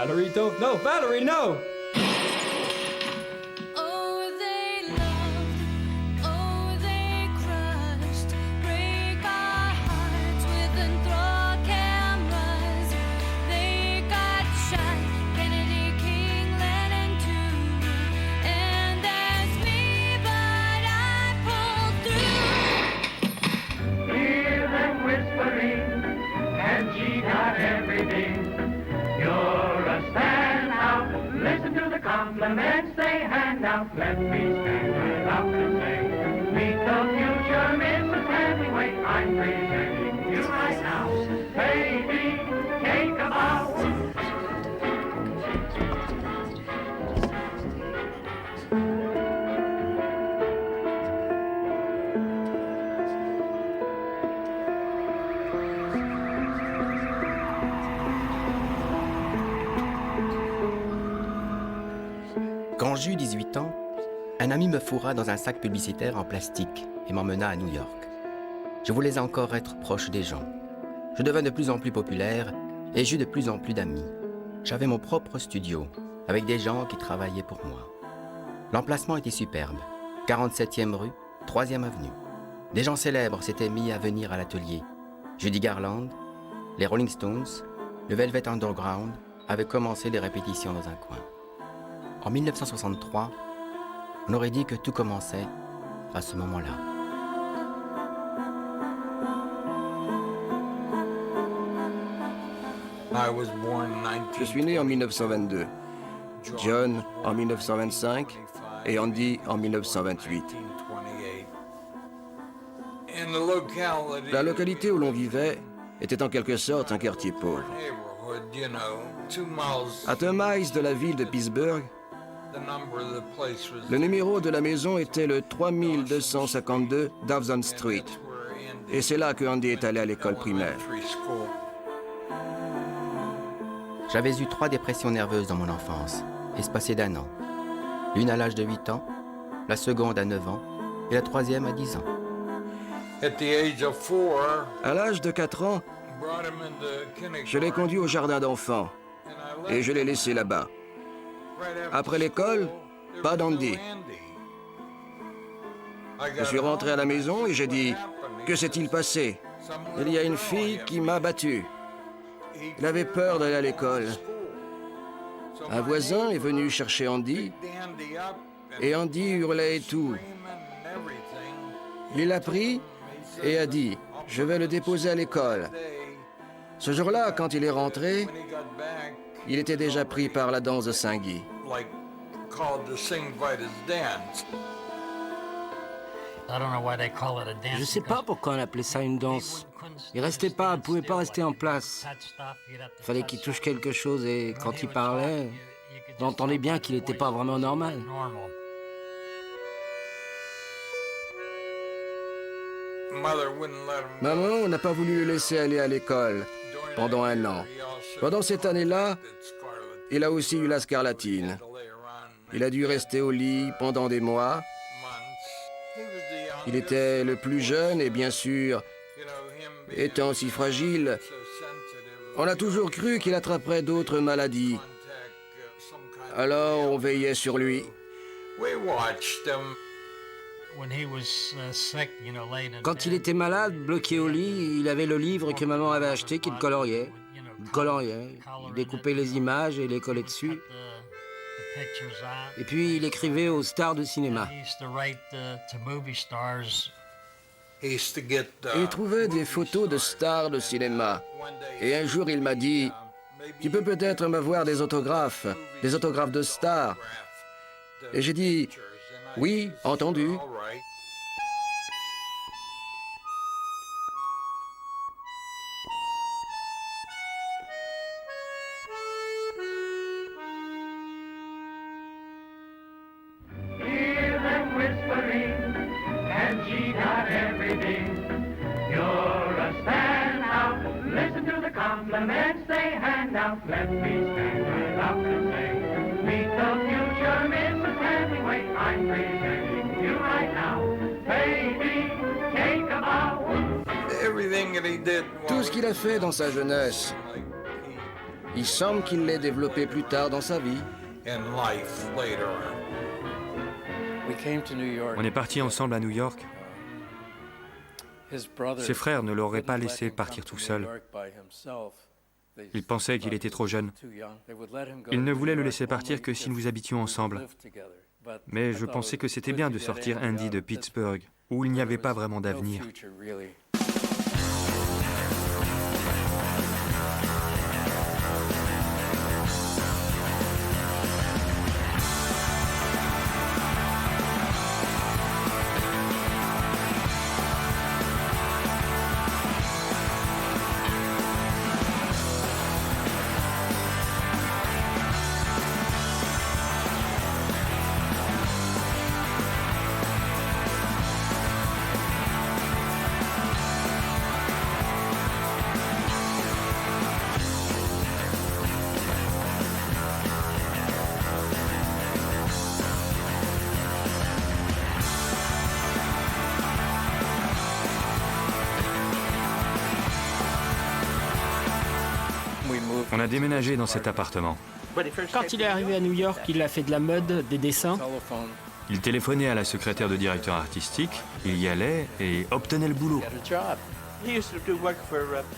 Valerie, don't. No, Valerie, no! Oh, they loved, oh, they crushed, break our hearts with enthralled cameras. They got shot, Kennedy, King, Lennon too, and there's me, but I pulled through. Hear them whispering, and she got everything. You're a standout. Listen to the compliments they hand out. Let me stand right up and say, meet the future Mrs. Hemingway. I'm presenting you right now. Baby, take a bow. Quand j'eus 18 ans, un ami me fourra dans un sac publicitaire en plastique et m'emmena à New York. Je voulais encore être proche des gens. Je devins de plus en plus populaire et j'eus de plus en plus d'amis. J'avais mon propre studio, avec des gens qui travaillaient pour moi. L'emplacement était superbe, 47e rue, 3e avenue. Des gens célèbres s'étaient mis à venir à l'atelier. Judy Garland, les Rolling Stones, le Velvet Underground avaient commencé des répétitions dans un coin. En 1963, on aurait dit que tout commençait à ce moment-là. Je suis né en 1922, John en 1925 et Andy en 1928. La localité où l'on vivait était en quelque sorte un quartier pauvre. À 2 miles de la ville de Pittsburgh, le numéro de la maison était le 3252 Dawson Street. Et c'est là que Andy est allé à l'école primaire. J'avais eu 3 dépressions nerveuses dans mon enfance, espacées d'1 an. L'une à l'âge de 8 ans, la seconde à 9 ans et la troisième à 10 ans. À l'âge de 4 ans, je l'ai conduit au jardin d'enfants et je l'ai laissé là-bas. Après l'école, pas d'Andy. Je suis rentré à la maison et j'ai dit « Que s'est-il passé ?» Il y a une fille qui m'a battu. Il avait peur d'aller à l'école. Un voisin est venu chercher Andy et Andy hurlait et tout. Il l'a pris et a dit « Je vais le déposer à l'école ». Ce jour-là, quand il est rentré, il était déjà pris par la danse de Saint-Guy. Je ne sais pas pourquoi on appelait ça une danse. Il ne pouvait pas rester en place. Il fallait qu'il touche quelque chose et quand il parlait, on entendait bien qu'il n'était pas vraiment normal. Maman n'a pas voulu le laisser aller à l'école pendant 1 an. Pendant cette année-là, il a aussi eu la scarlatine. Il a dû rester au lit pendant des mois. Il était le plus jeune et bien sûr, étant si fragile, on a toujours cru qu'il attraperait d'autres maladies. Alors on veillait sur lui. Quand il était malade, bloqué au lit, il avait le livre que maman avait acheté qu'il coloriait. Il coloriait, il découpait les images et les collait dessus. Et puis il écrivait aux stars de cinéma. Il trouvait des photos de stars de cinéma. Et un jour il m'a dit, « Tu peux peut-être m'avoir des autographes de stars. » Et j'ai dit, « Oui, entendu. » Hear them whispering, and she got everything. You're a standout. Listen to the compliments they hand out. Let me stand right up and say, meet the future Mrs. Hemingway. I'm presenting you right now. Baby, take a bow. Tout ce qu'il a fait dans sa jeunesse, Il semble qu'il l'ait développé plus tard dans sa vie. On est partis ensemble à New York. Ses frères ne l'auraient pas laissé partir tout seul. Ils pensaient qu'il était trop jeune. Ils ne voulaient le laisser partir que si nous habitions ensemble. Mais je pensais que c'était bien de sortir Andy de Pittsburgh, où il n'y avait pas vraiment d'avenir. On a déménagé dans cet appartement. Quand il est arrivé à New York, il a fait de la mode, des dessins. Il téléphonait à la secrétaire de directeur artistique, il y allait et obtenait le boulot.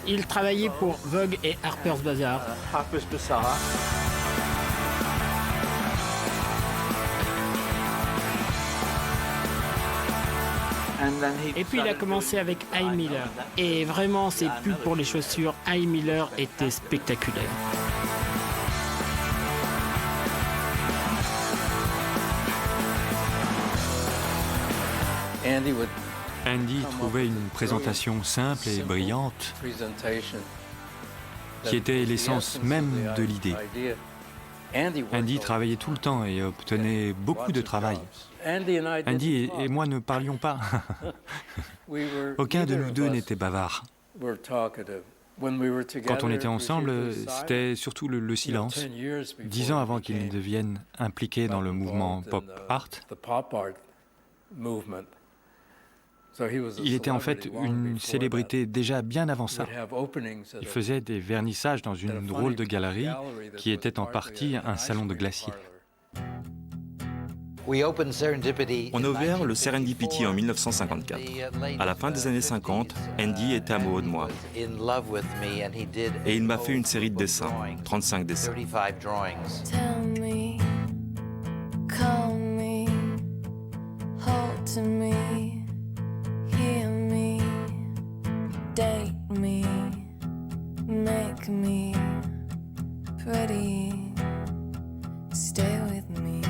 Il travaillait pour Vogue et Harper's Bazaar. Et puis il a commencé avec I. Miller. Et vraiment, ses pubs pour les chaussures I. Miller étaient spectaculaires. Andy trouvait une présentation simple et brillante qui était l'essence même de l'idée. Andy travaillait tout le temps et obtenait beaucoup de travail. Andy et moi ne parlions pas. Aucun de nous deux n'était bavard. Quand on était ensemble, c'était surtout le silence. 10 ans avant qu'il devienne impliqué dans le mouvement pop art, il était en fait une célébrité déjà bien avant ça. Il faisait des vernissages dans une drôle de galerie qui était en partie un salon de glacier. On a ouvert le Serendipity en 1954. À la fin des années 50, Andy était amoureux de moi. Et il m'a fait une série de dessins, 35 dessins. Tell me, call me, hold to me, hear me, date me, make me pretty, stay with me.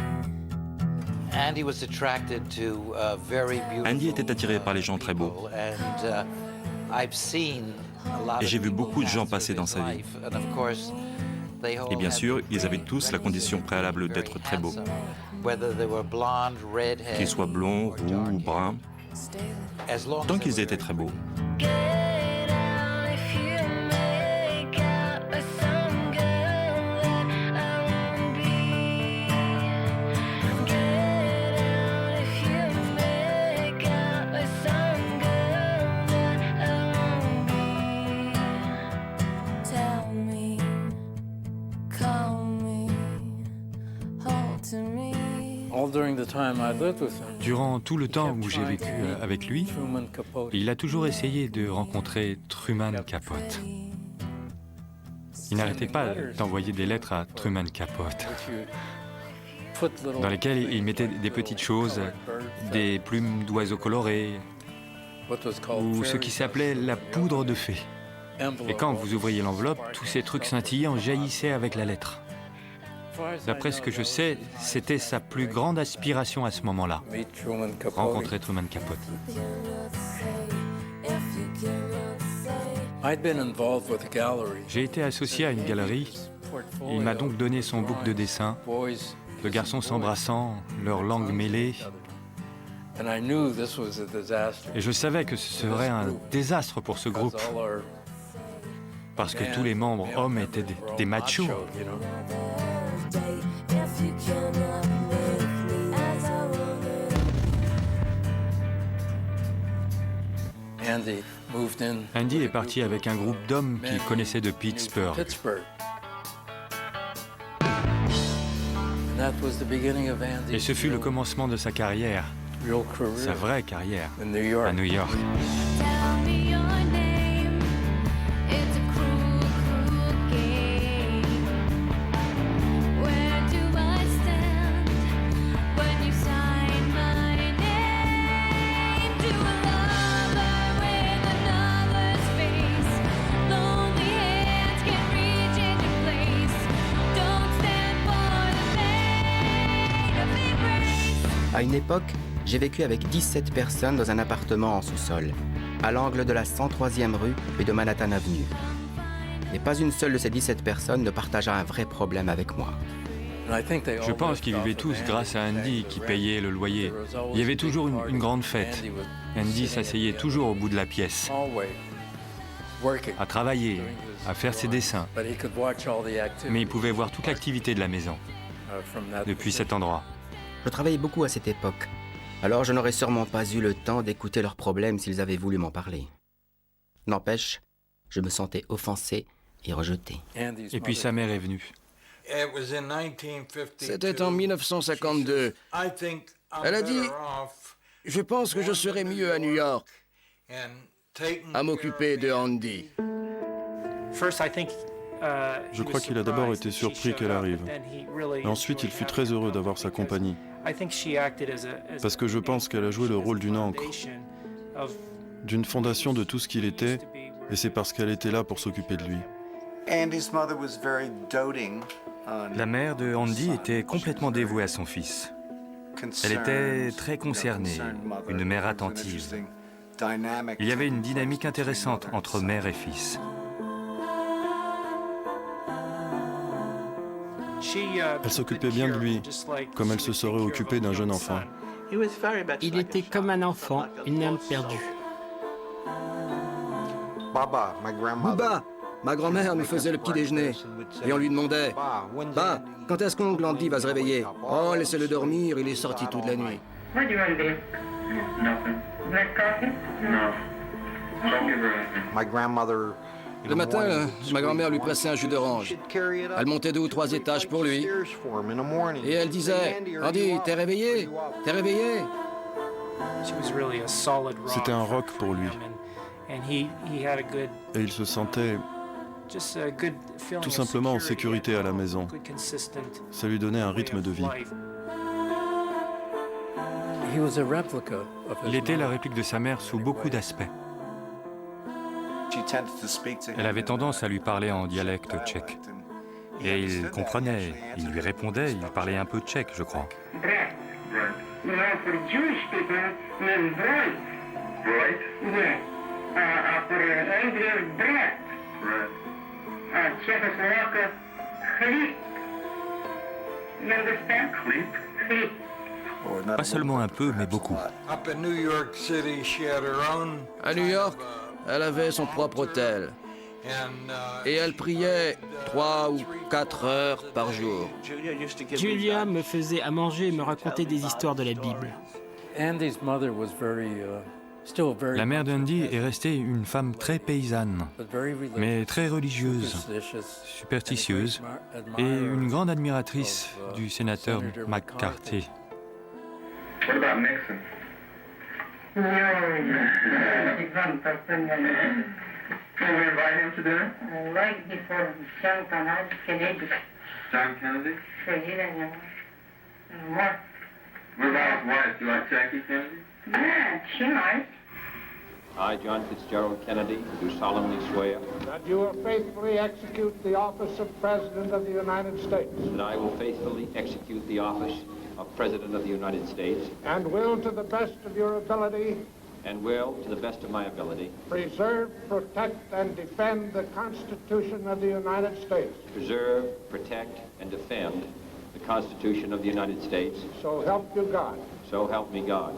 Andy était attiré par les gens très beaux. Et j'ai vu beaucoup de gens passer dans sa vie. Et bien sûr, ils avaient tous la condition préalable d'être très beaux. Qu'ils soient blonds, roux ou bruns, tant qu'ils étaient très beaux. Get out if you make out with some girl that I won't be. Get out if you make out with some girl that I won't be. Tell me, call me, hold to me. Durant tout le temps où j'ai vécu avec lui, il a toujours essayé de rencontrer Truman Capote. Il n'arrêtait pas d'envoyer des lettres à Truman Capote, dans lesquelles il mettait des petites choses, des plumes d'oiseaux colorés, ou ce qui s'appelait la poudre de fée. Et quand vous ouvriez l'enveloppe, tous ces trucs scintillants jaillissaient avec la lettre. D'après ce que je sais, c'était sa plus grande aspiration à ce moment-là, rencontrer Truman Capote. J'ai été associé à une galerie. Il m'a donc donné son book de dessins, de garçons s'embrassant, leurs langues mêlées. Et je savais que ce serait un désastre pour ce groupe, parce que tous les membres hommes étaient des machos. Andy est parti avec un groupe d'hommes qu'il connaissait de Pittsburgh. Et ce fut le commencement de sa carrière, sa vraie carrière, à New York. Tell me your name. It's a cruel, cruel game. Where do I stand when you sign my name to a lover with another's face? Lonely hands can reach into place. Don't stand for the pain of embrace. À une époque, j'ai vécu avec 17 personnes dans un appartement en sous-sol, à l'angle de la 103e rue et de Manhattan Avenue. Mais pas une seule de ces 17 personnes ne partagea un vrai problème avec moi. Je pense qu'ils vivaient tous grâce à Andy qui payait le loyer. Il y avait toujours une grande fête. Andy s'asseyait toujours au bout de la pièce, à travailler, à faire ses dessins. Mais il pouvait voir toute l'activité de la maison, depuis cet endroit. Je travaillais beaucoup à cette époque, alors je n'aurais sûrement pas eu le temps d'écouter leurs problèmes s'ils avaient voulu m'en parler. N'empêche, je me sentais offensé et rejeté. Et puis sa mère est venue. C'était en 1952. Elle a dit, je pense que je serais mieux à New York, à m'occuper de Andy. Je crois qu'il a d'abord été surpris qu'elle arrive. Et ensuite, il fut très heureux d'avoir sa compagnie. Parce que je pense qu'elle a joué le rôle d'une ancre, d'une fondation de tout ce qu'il était, et c'est parce qu'elle était là pour s'occuper de lui. La mère de Andy était complètement dévouée à son fils. Elle était très concernée, une mère attentive. Il y avait une dynamique intéressante entre mère et fils. Elle s'occupait bien de lui, comme elle se serait occupée d'un jeune enfant. Il était comme un enfant, une âme perdue. Baba, ma grand-mère nous faisait le petit déjeuner. Et on lui demandait, « Bah, quand est-ce qu'oncle Andy va se réveiller ?»« Oh, laissez-le dormir, il est sorti toute la nuit. » What do you want, dear? Nothing. Black coffee? No. Don't give her anything. Le matin, ma grand-mère lui pressait un jus d'orange. Elle montait 2 ou 3 étages pour lui. Et elle disait, « Andy, t'es réveillé? T'es réveillé ?» C'était un roc pour lui. Et il se sentait tout simplement en sécurité à la maison. Ça lui donnait un rythme de vie. Il était la réplique de sa mère sous beaucoup d'aspects. Elle avait tendance à lui parler en dialecte tchèque. Et il comprenait, il lui répondait, il parlait un peu tchèque, je crois. Pas seulement un peu, mais beaucoup. À New York, elle avait son propre hôtel. Et elle priait 3 ou 4 heures par jour. Julia me faisait à manger et me racontait des histoires de la Bible. La mère d'Andy est restée une femme très paysanne, mais très religieuse, superstitieuse et une grande admiratrice du sénateur McCarthy. What about Nixon? No. Can we invite him to dinner? Right before John Kennedy. John Kennedy? What? What about his wife? Do you like Jackie Kennedy? Yeah, she might. I, John Fitzgerald Kennedy, do solemnly swear that you will faithfully execute the office of President of the United States. That I will faithfully execute the office of President of the United States. And will, to the best of your ability, and will, to the best of my ability, preserve, protect, and defend the Constitution of the United States. Preserve, protect, and defend the Constitution of the United States. So help you God. So help me God.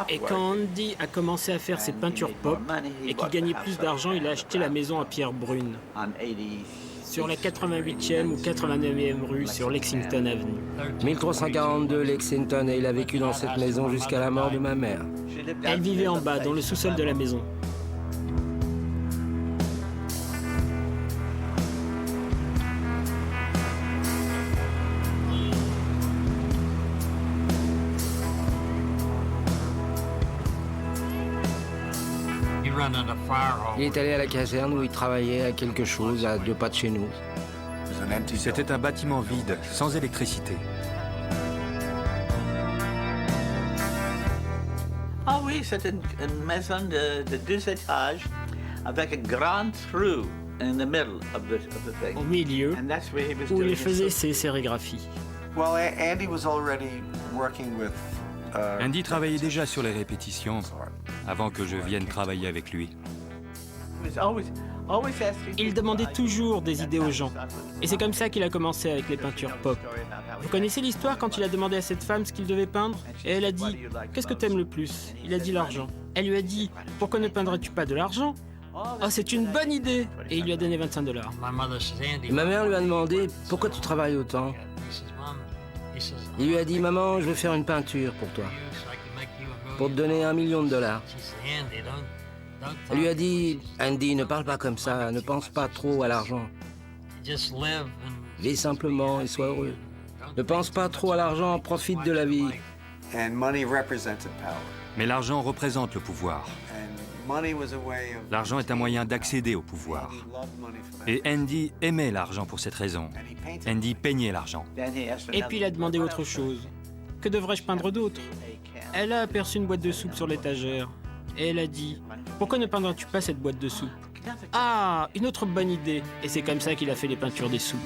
Et quand Andy a commencé à faire ses peintures pop et qu'il gagnait plus d'argent, il a acheté la maison à Pierre Brune, sur la 88e ou 89e rue sur Lexington Avenue. 1342 Lexington, et il a vécu dans cette maison jusqu'à la mort de ma mère. Elle vivait en bas, dans le sous-sol de la maison. Il est allé à la caserne où il travaillait à quelque chose à 2 pas de chez nous. C'était un bâtiment vide, sans électricité. Ah oui, c'était une maison de 2 étages avec un grand trou in the middle of the thing. Au milieu, And that's where he was où doing il his faisait soup. ses sérigraphies. Well, Andy was already working with. Andy travaillait déjà sur les répétitions avant que je vienne travailler avec lui. He was always asking Il demandait toujours des idées aux gens. Et c'est comme ça qu'il a commencé avec les peintures pop. Vous connaissez l'histoire quand il a demandé à cette femme ce qu'il devait peindre? Et elle a dit « Qu'est-ce que t'aimes le plus ?» Il a dit « L'argent ». Elle lui a dit « Pourquoi ne peindrais-tu pas de l'argent ?»« Oh, c'est une bonne idée !» Et il lui a donné 25 $. Et ma mère lui a demandé « Pourquoi tu travailles autant ?» Il lui a dit « Maman, je veux faire une peinture pour toi, pour te donner $1 million. » Elle lui a dit « Andy, ne parle pas comme ça, ne pense pas trop à l'argent. Vis simplement et sois heureux. Ne pense pas trop à l'argent, profite de la vie. » And money represented power. Mais l'argent représente le pouvoir. And money was a way of. L'argent est un moyen d'accéder au pouvoir. Andy loved money for that. Et Andy aimait l'argent pour cette raison. Andy peignait l'argent. Then he asked for Et puis il a demandé autre chose. « Que devrais-je peindre d'autre ?» Elle a aperçu une boîte de soupe sur l'étagère. Et elle a dit « Pourquoi ne peindrais-tu pas cette boîte de soupe ?»« Ah, une autre bonne idée !» Et c'est comme ça qu'il a fait les peintures des soupes.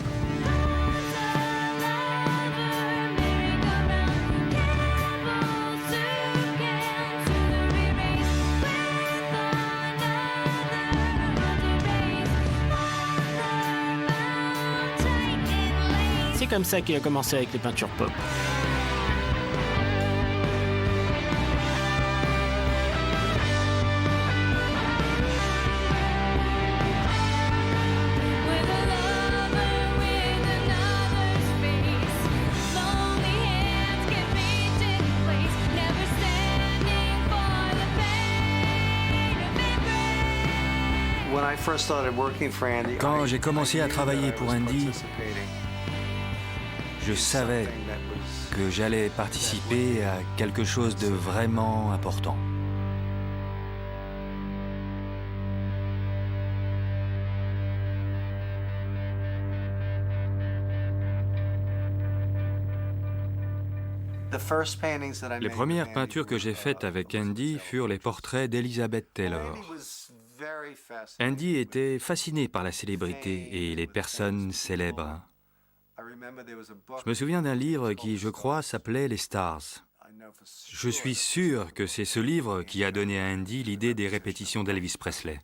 C'est comme ça qu'il a commencé avec les peintures pop. With a lover with another space, lonely hands can meet in place, never standing for the pain of embrace. When I first started working for Andy. Quand j'ai commencé à travailler pour Andy, je savais que j'allais participer à quelque chose de vraiment important. Les premières peintures que j'ai faites avec Andy furent les portraits d'Elizabeth Taylor. Andy était fasciné par la célébrité et les personnes célèbres. Je me souviens d'un livre qui, je crois, s'appelait Les Stars. Je suis sûr que c'est ce livre qui a donné à Andy l'idée des répétitions d'Elvis Presley.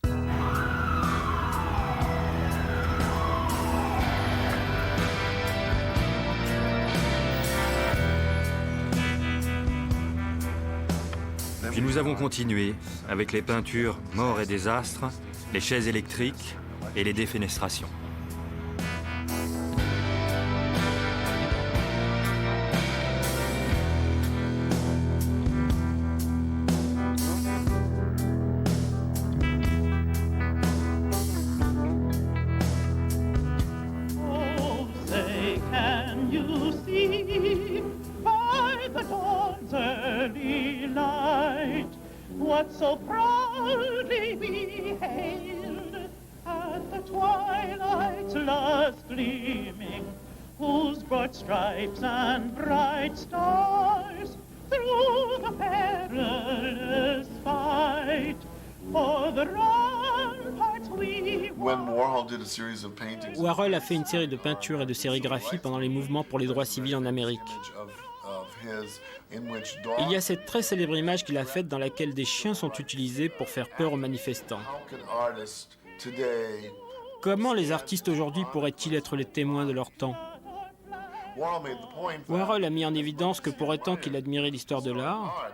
Puis nous avons continué avec les peintures Mort et désastre, les chaises électriques et les défenestrations. Oh, say, can you see by the dawn's early light what so proudly we hailed at the twilight's last gleaming, whose broad stripes and bright stars through the perilous fight for the ramparts we Warhol a fait une série de peintures et de sérigraphies pendant les mouvements pour les droits civils en Amérique. Il y a cette très célèbre image qu'il a faite dans laquelle des chiens sont utilisés pour faire peur aux manifestants. Comment les artistes aujourd'hui pourraient-ils être les témoins de leur temps? Warhol a mis en évidence que pour autant qu'il admirait l'histoire de l'art,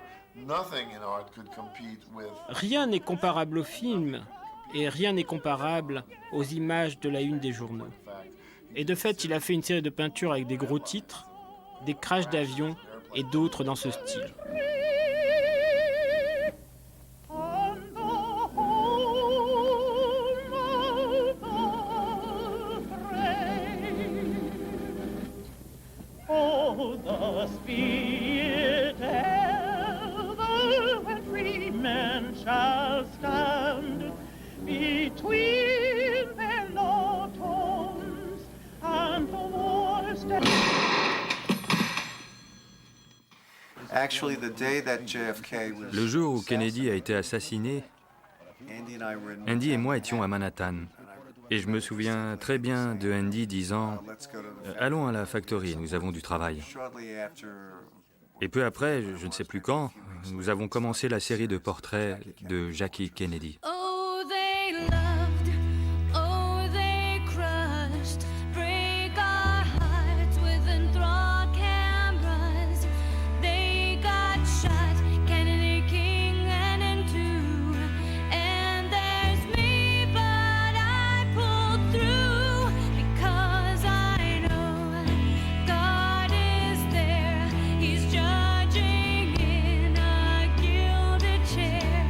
rien n'est comparable au film et rien n'est comparable aux images de la une des journaux. Et de fait, il a fait une série de peintures avec des gros titres, des crashs d'avions et d'autres dans ce style. Oh, thus be it ever when free men shall stand Actually, the day that JFK was Le jour où Kennedy a été assassiné, Andy and I were in Andy et moi étions à Manhattan. Et je me souviens très bien de Andy disant « Allons à la factory, nous avons du travail ». shortly after. Et peu après, je ne sais plus quand, nous avons commencé la série de portraits de Jackie Kennedy. Oh, they loved, oh, they crushed, break our hearts with enthralled cameras. They got shot, Kennedy King ran in two, and there's me, but I pulled through because I know God is there. He's judging in a gilded chair.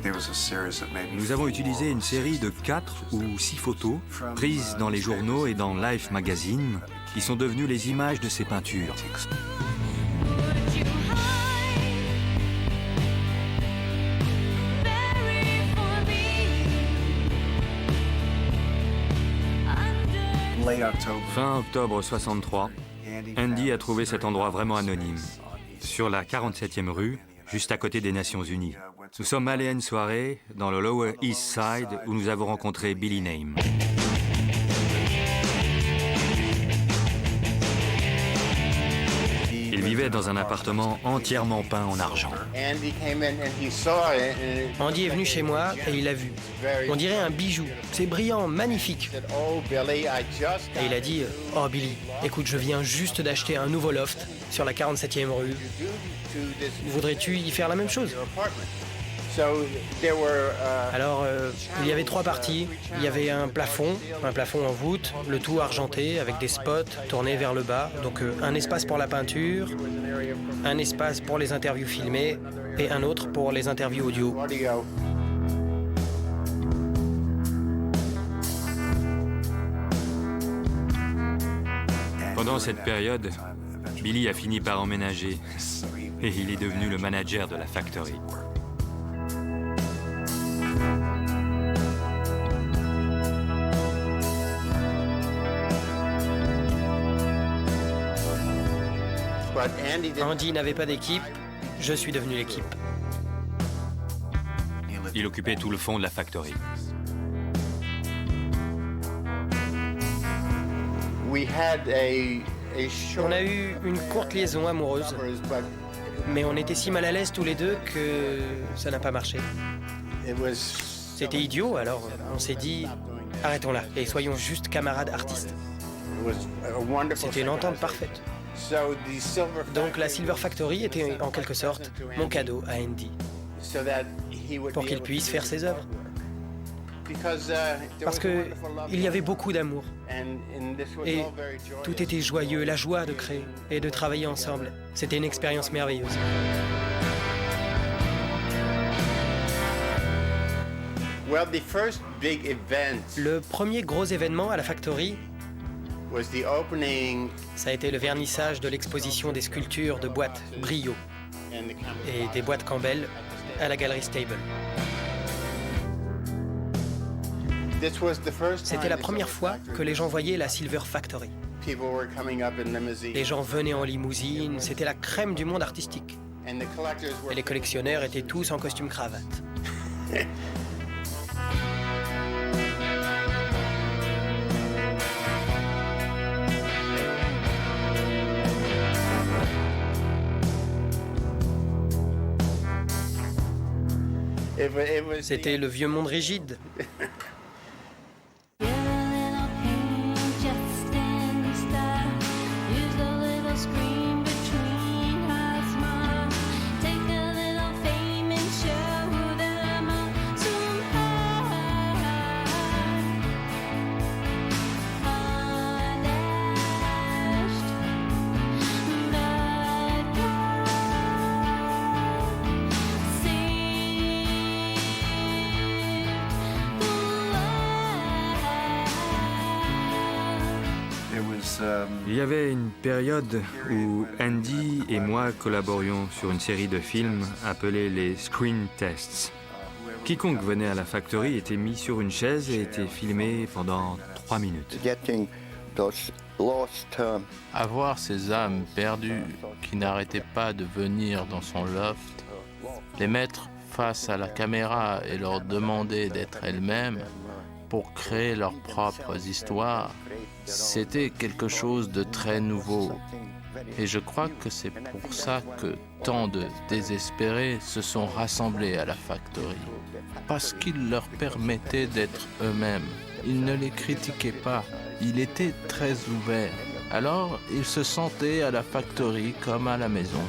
There was a series that made me Nous avons utilisé une série de 4 ou 6 photos prises dans les journaux et dans Life magazine qui sont devenues les images de ces peintures. Would you hide, bury for me under late October. Fin octobre 63, Andy a trouvé cet endroit vraiment anonyme, sur la 47e rue, juste à côté des Nations Unies. Nous sommes allés à une soirée dans le Lower East Side où nous avons rencontré Billy Name. Il vivait dans un appartement entièrement peint en argent. Andy est venu chez moi et il l'a vu. On dirait un bijou. C'est brillant, magnifique. Et il a dit « Oh Billy, écoute, je viens juste d'acheter un nouveau loft sur la 47e rue. Voudrais-tu y faire la même chose ?» Alors, il y avait 3 parties. Il y avait un plafond en voûte, le tout argenté avec des spots tournés vers le bas. Donc un espace pour la peinture, un espace pour les interviews filmées et un autre pour les interviews audio. Pendant cette période, Billy a fini par emménager et il est devenu le manager de la factory. Andy n'avait pas d'équipe, je suis devenu l'équipe. Il occupait tout le fond de la factory. On a eu une courte liaison amoureuse, mais on était si mal à l'aise tous les deux que ça n'a pas marché. C'était idiot, alors on s'est dit arrêtons là et soyons juste camarades artistes. C'était une entente parfaite. Donc la Silver Factory était en quelque sorte mon cadeau à Andy, pour qu'il puisse faire ses œuvres. Parce qu'il y avait beaucoup d'amour, et tout était joyeux, la joie de créer et de travailler ensemble. C'était une expérience merveilleuse. Le premier gros événement à la Factory, ça a été le vernissage de l'exposition des sculptures de boîtes Brio et des boîtes Campbell à la galerie Stable. C'était la première fois que les gens voyaient la Silver Factory. Les gens venaient en limousine, c'était la crème du monde artistique. Et les collectionneurs étaient tous en costume cravate. C'était le vieux monde rigide. Il y avait une période où Andy et moi collaborions sur une série de films appelés les Screen Tests. Quiconque venait à la factory était mis sur une chaise et était filmé pendant 3 minutes. À voir ces âmes perdues qui n'arrêtaient pas de venir dans son loft, les mettre face à la caméra et leur demander d'être elles-mêmes pour créer leurs propres histoires, c'était quelque chose de très nouveau. Et je crois que c'est pour ça que tant de désespérés se sont rassemblés à la Factory. Parce qu'il leur permettait d'être eux-mêmes. Ils ne les critiquaient pas. Il était très ouvert. Alors, ils se sentaient à la Factory comme à la maison.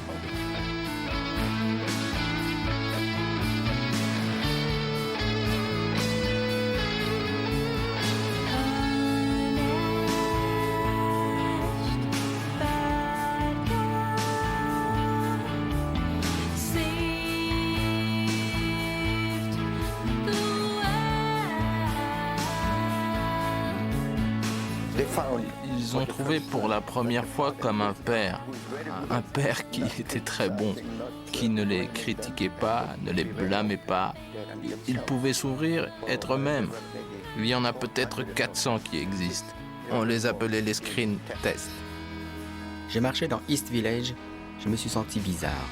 Ils ont trouvé pour la première fois comme un père qui était très bon, qui ne les critiquait pas, ne les blâmait pas. Ils pouvaient s'ouvrir, être eux-mêmes. Il y en a peut-être 400 qui existent. On les appelait les screen tests. J'ai marché dans East Village, je me suis senti bizarre.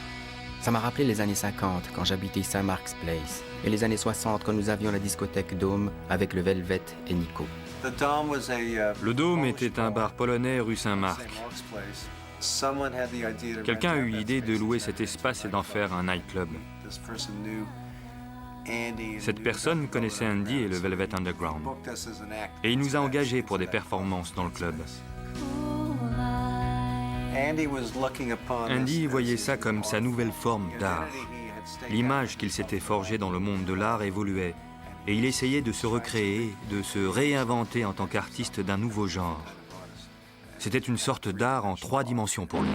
Ça m'a rappelé les années 50 quand j'habitais St. Mark's Place et les années 60 quand nous avions la discothèque Dome avec le Velvet et Nico. Le Dôme était un bar polonais rue Saint-Marc. Quelqu'un a eu l'idée de louer cet espace et d'en faire un nightclub. Cette personne connaissait Andy et le Velvet Underground. Et il nous a engagés pour des performances dans le club. Andy voyait ça comme sa nouvelle forme d'art. L'image qu'il s'était forgée dans le monde de l'art évoluait. Et il essayait de se recréer, de se réinventer en tant qu'artiste d'un nouveau genre. C'était une sorte d'art en 3 dimensions pour lui.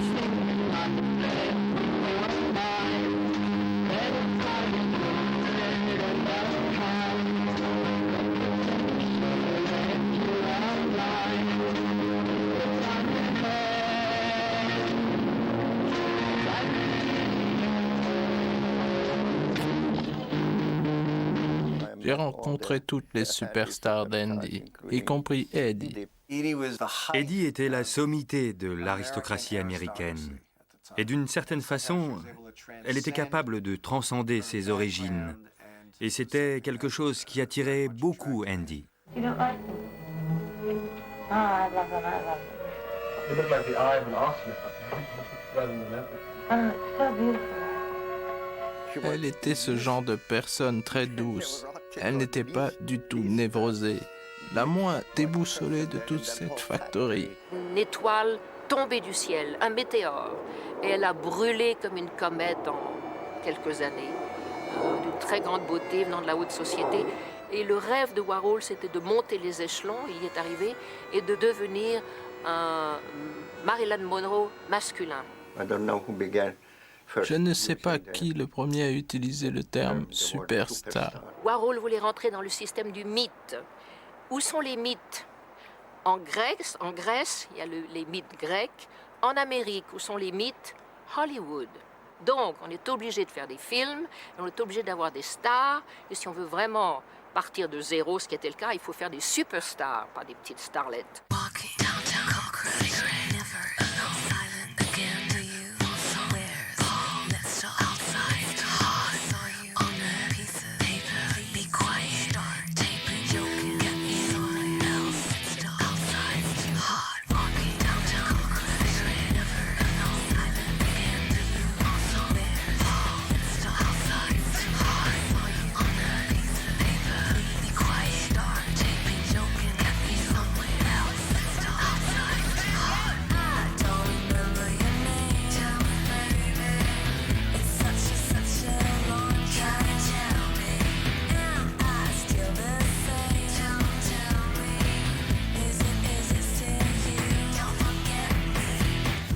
J'ai rencontré toutes les superstars d'Andy, y compris Eddie. Eddie était la sommité de l'aristocratie américaine. Et d'une certaine façon, elle était capable de transcender ses origines. Et c'était quelque chose qui attirait beaucoup Andy. Elle était ce genre de personne très douce. Elle n'était pas du tout névrosée, la moins déboussolée de toute cette factory. Une étoile tombée du ciel, un météore, et elle a brûlé comme une comète en quelques années, d'une très grande beauté venant de la haute société. Et le rêve de Warhol, c'était de monter les échelons, il y est arrivé, et de devenir un Marilyn Monroe masculin. Je ne sais pas qui le premier a utilisé le terme superstar. Warhol voulait rentrer dans le système du mythe. Où sont les mythes? En Grèce, il y a les mythes grecs. En Amérique, où sont les mythes? Hollywood. Donc, on est obligé de faire des films, on est obligé d'avoir des stars. Et si on veut vraiment partir de zéro, ce qui était le cas, il faut faire des superstars, pas des petites starlettes.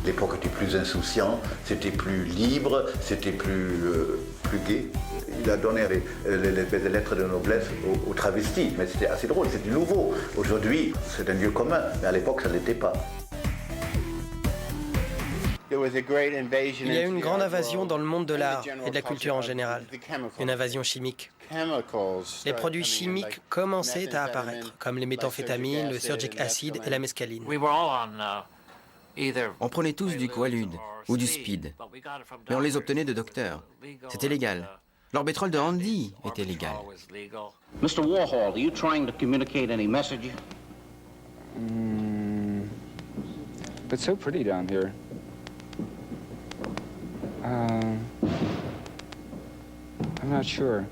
L'époque était plus insouciant, c'était plus libre, c'était plus gai. Il a donné les lettres de noblesse aux travestis, mais c'était assez drôle, c'était nouveau. Aujourd'hui, c'est un lieu commun, mais à l'époque, ça ne l'était pas. Il y a eu une grande invasion dans le monde de l'art et de la culture en général, une invasion chimique. Les produits chimiques commençaient à apparaître, comme les méthamphétamines, le surgic acid et la mescaline. On prenait tous du Quaalude ou du Speed, mais on les obtenait de docteurs. C'était légal. L'orbitrol de Andy était légal. Mr. Warhol, are you trying to communicate any message? It's so pretty down here. I'm not sure.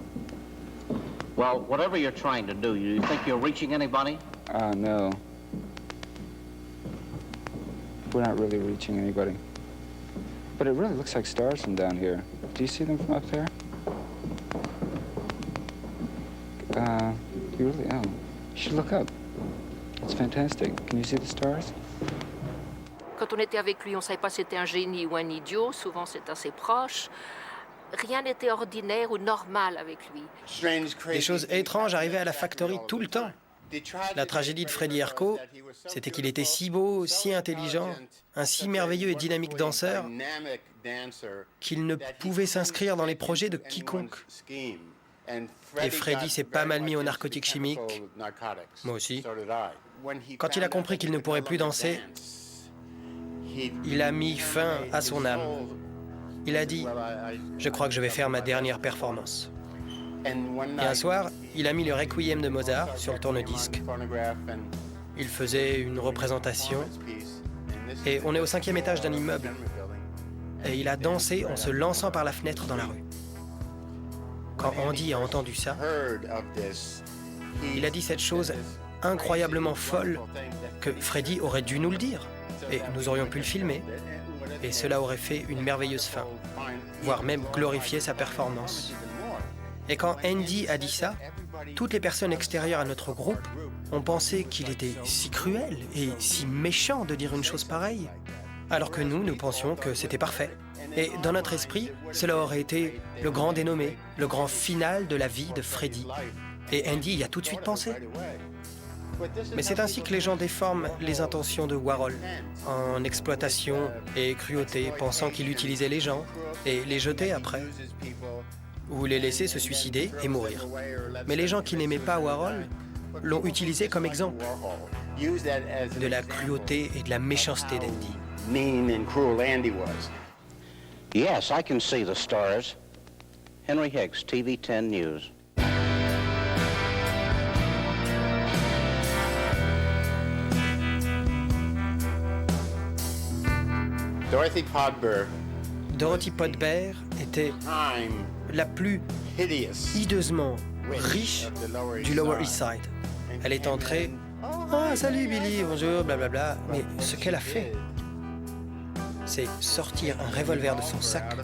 Well, whatever you're trying to do, you think you're reaching anybody? No. We're not really reaching anybody. But it really looks like stars from down here. Do you see them from up there? You really, oh, you should look up. It's fantastic. Can you see the stars? Quand on était avec lui, on ne savait pas si c'était un génie ou un idiot. Souvent, c'est assez proche. Rien n'était ordinaire ou normal avec lui. Des choses étranges arrivaient à la Factory tout le temps. La tragédie de Freddie Herco, c'était qu'il était si beau, si intelligent, un si merveilleux et dynamique danseur, qu'il ne pouvait s'inscrire dans les projets de quiconque. Et Freddie s'est pas mal mis aux narcotiques chimiques, moi aussi. Quand il a compris qu'il ne pourrait plus danser, il a mis fin à son âme. Il a dit « Je crois que je vais faire ma dernière performance ». Et un soir, il a mis le Requiem de Mozart sur le tourne-disque. Il faisait une représentation, et on est au 5e étage d'un immeuble. Et il a dansé en se lançant par la fenêtre dans la rue. Quand Andy a entendu ça, il a dit cette chose incroyablement folle que Freddie aurait dû nous le dire, et nous aurions pu le filmer, et cela aurait fait une merveilleuse fin, voire même glorifier sa performance. Et quand Andy a dit ça, toutes les personnes extérieures à notre groupe ont pensé qu'il était si cruel et si méchant de dire une chose pareille, alors que nous pensions que c'était parfait. Et dans notre esprit, cela aurait été le grand dénommé, le grand final de la vie de Freddie. Et Andy y a tout de suite pensé. Mais c'est ainsi que les gens déforment les intentions de Warhol, en exploitation et cruauté, pensant qu'il utilisait les gens et les jetait après, ou les laisser se suicider et mourir. Mais les gens qui n'aimaient pas Warhol l'ont utilisé comme exemple de la cruauté et de la méchanceté d'Andy. Mean and cruel Andy was. Yes, I can see the stars. Henry Higgs, TV 10 News. Dorothy Podber était la plus hideusement riche du Lower East Side. Elle est entrée, « Ah, salut Billy, bonjour, blablabla. » Mais ce qu'elle a fait, c'est sortir un revolver de son sac.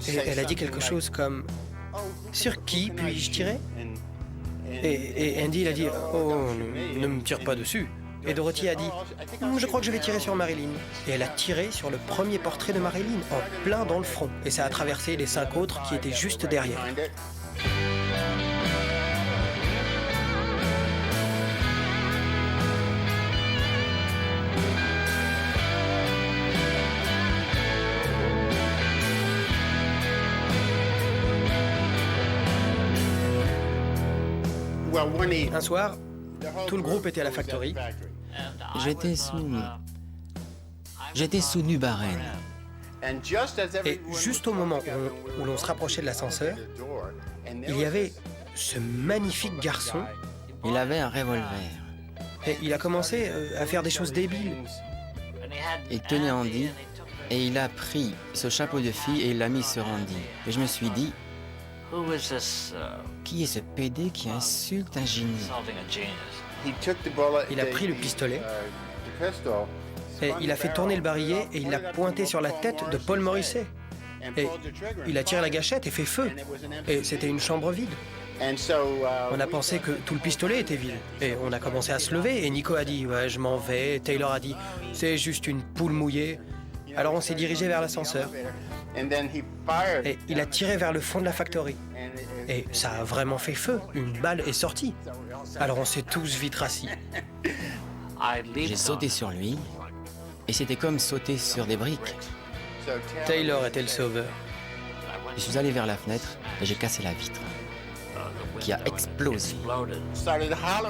Et elle a dit quelque chose comme « Sur qui puis-je tirer ?» Et Andy, il a dit « Oh, ne me tire pas dessus !» Et Dorothy a dit « Je crois que je vais tirer sur Marilyn. » Et elle a tiré sur le premier portrait de Marilyn, en plein dans le front. Et ça a traversé les 5 autres qui étaient juste derrière. Un soir, tout le groupe était à la Factory. J'étais sous Nubarène. Et juste au moment où l'on se rapprochait de l'ascenseur, il y avait ce magnifique garçon. Il avait un revolver. Et il a commencé à faire des choses débiles. Il tenait Andy et il a pris ce chapeau de fille et il l'a mis sur Andy. Et je me suis dit, qui est ce PD qui insulte un génie? Il a pris le pistolet et il a fait tourner le barillet et il l'a pointé sur la tête de Paul Morrissey. Et il a tiré la gâchette et fait feu. Et c'était une chambre vide. On a pensé que tout le pistolet était vide. Et on a commencé à se lever et Nico a dit « Ouais, je m'en vais ». Taylor a dit « C'est juste une poule mouillée ». Alors on s'est dirigé vers l'ascenseur. Et il a tiré vers le fond de la factory. Et ça a vraiment fait feu. Une balle est sortie. Alors on s'est tous vite rassis. J'ai sauté sur lui, et c'était comme sauter sur des briques. Taylor était le sauveur. Je suis allé vers la fenêtre et j'ai cassé la vitre, qui a explosé.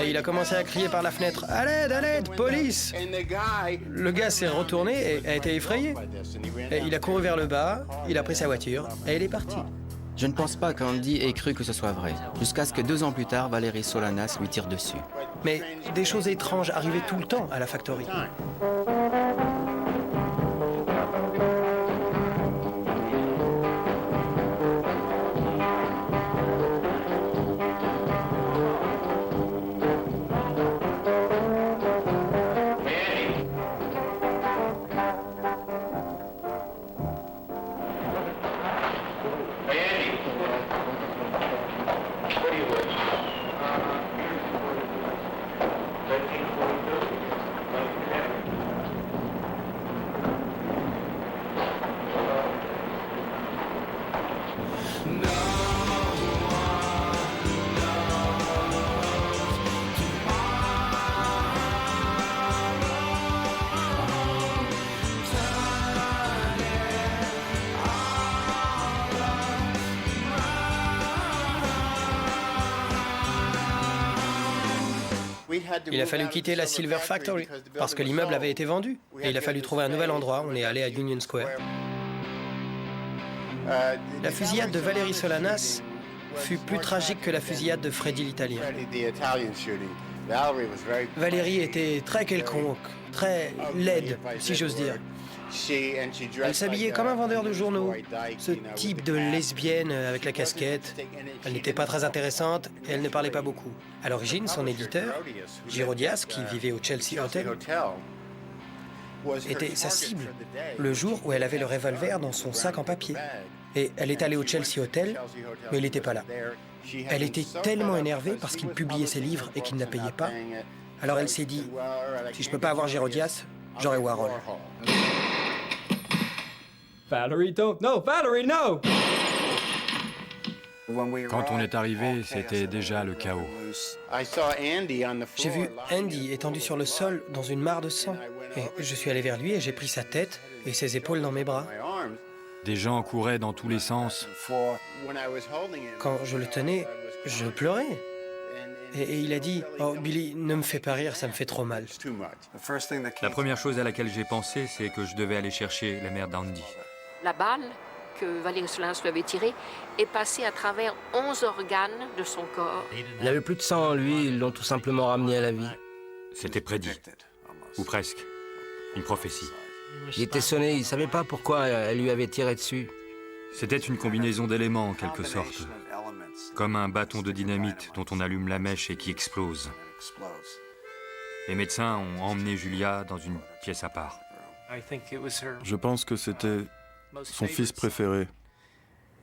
Et il a commencé à crier par la fenêtre « À l'aide, police !» Le gars s'est retourné et a été effrayé. Et il a couru vers le bas, il a pris sa voiture et il est parti. Je ne pense pas qu'Andy ait cru que ce soit vrai, jusqu'à ce que 2 ans plus tard, Valérie Solanas lui tire dessus. Mais des choses étranges arrivaient tout le temps à la factory. Il a fallu quitter la Silver Factory parce que l'immeuble avait été vendu. Et il a fallu trouver un nouvel endroit. On est allé à Union Square. La fusillade de Valérie Solanas fut plus tragique que la fusillade de Freddy l'Italien. Valérie était très quelconque, très laide, si j'ose dire. Elle s'habillait comme un vendeur de journaux, ce type de lesbienne avec la casquette. Elle n'était pas très intéressante et elle ne parlait pas beaucoup. À l'origine, son éditeur, Girodias, qui vivait au Chelsea Hotel, était sa cible, le jour où elle avait le revolver dans son sac en papier. Et elle est allée au Chelsea Hotel, mais il n'était pas là. Elle était tellement énervée parce qu'il publiait ses livres et qu'il ne la payait pas. Alors elle s'est dit, si je ne peux pas avoir Girodias, j'aurai Warhol. Valerie, don't. No, Valerie, no! Quand on est arrivé, c'était déjà le chaos. J'ai vu Andy étendu sur le sol dans une mare de sang. Et je suis allé vers lui et j'ai pris sa tête et ses épaules dans mes bras. Des gens couraient dans tous les sens. Quand je le tenais, je pleurais. Et il a dit « Oh, Billy, ne me fais pas rire, ça me fait trop mal. » La première chose à laquelle j'ai pensé, c'est que je devais aller chercher la mère d'Andy. La balle que Valérie Solanas lui avait tirée est passée à travers 11 organes de son corps. Il n'avait plus de sang en lui, ils l'ont tout simplement ramené à la vie. C'était prédit, ou presque. Une prophétie. Il était sonné, il ne savait pas pourquoi elle lui avait tiré dessus. C'était une combinaison d'éléments, en quelque sorte. Comme un bâton de dynamite dont on allume la mèche et qui explose. Les médecins ont emmené Julia dans une pièce à part. Je pense que c'était son fils préféré.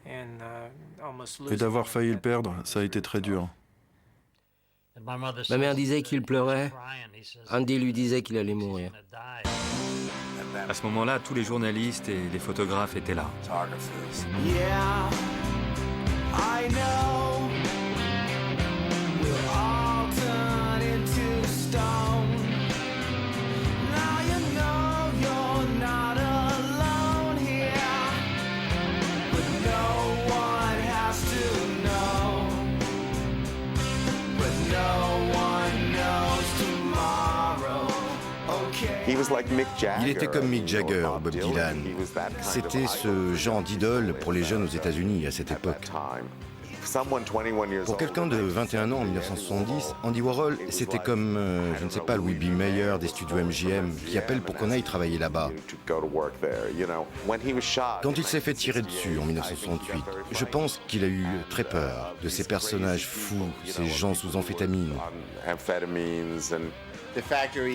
Et d'avoir failli le perdre, ça a été très dur. Ma mère disait qu'il pleurait. Andy lui disait qu'il allait mourir. À ce moment-là, tous les journalistes et les photographes étaient là. Yeah, I know. We'll all turn into stone. Now you know you're not alone here. But no one has to know. But no one knows tomorrow. Okay. Il était comme Mick Jagger, Bob Dylan. C'était ce genre d'idole pour les jeunes aux États-Unis à cette époque. Pour quelqu'un de 21 ans en 1970, Andy Warhol, c'était comme, je ne sais pas, Louis B. Mayer des studios MGM qui appelle pour qu'on aille travailler là-bas. Quand il s'est fait tirer dessus en 1968, je pense qu'il a eu très peur de ces personnages fous, ces gens sous amphétamines.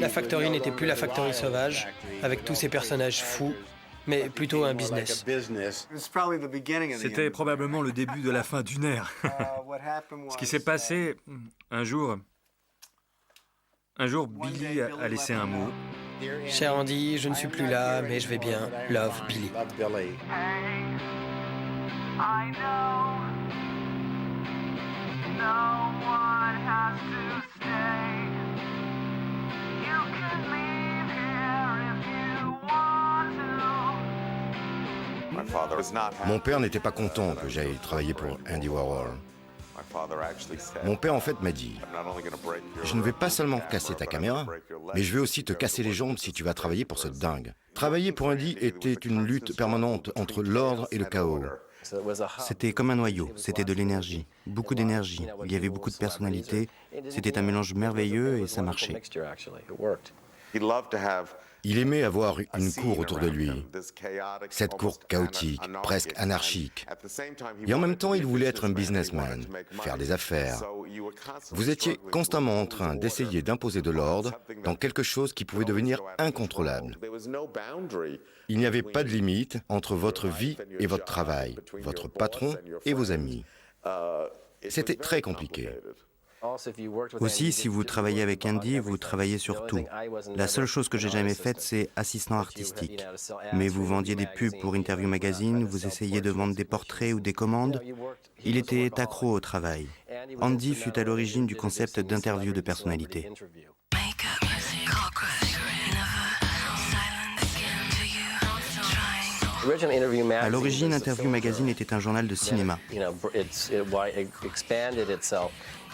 La factory n'était plus la factory sauvage, avec tous ces personnages fous, mais plutôt un business. C'était probablement le début de la fin d'une ère. Ce qui s'est passé, un jour, Billy a laissé un mot. Cher Andy, je ne suis plus là, mais je vais bien. Love, Billy. I know no one has to stay. You can leave here if you want to. Mon père n'était pas content que j'aille travailler pour Andy Warhol. Mon père, en fait, m'a dit « Je ne vais pas seulement casser ta caméra, mais je vais aussi te casser les jambes si tu vas travailler pour ce dingue. » Travailler pour Andy était une lutte permanente entre l'ordre et le chaos. C'était comme un noyau, c'était de l'énergie, beaucoup d'énergie. Il y avait beaucoup de personnalité, c'était un mélange merveilleux et ça marchait. Il aimait avoir une cour autour de lui, cette cour chaotique, presque anarchique. Et en même temps, il voulait être un businessman, faire des affaires. Vous étiez constamment en train d'essayer d'imposer de l'ordre dans quelque chose qui pouvait devenir incontrôlable. Il n'y avait pas de limite entre votre vie et votre travail, votre patron et vos amis. C'était très compliqué. Aussi, si vous travaillez avec Andy, vous travaillez sur tout. La seule chose que j'ai jamais faite, c'est assistant artistique. Mais vous vendiez des pubs pour Interview Magazine, vous essayez de vendre des portraits ou des commandes. Il était accro au travail. Andy fut à l'origine du concept d'interview de personnalité. À l'origine, Interview Magazine était un journal de cinéma.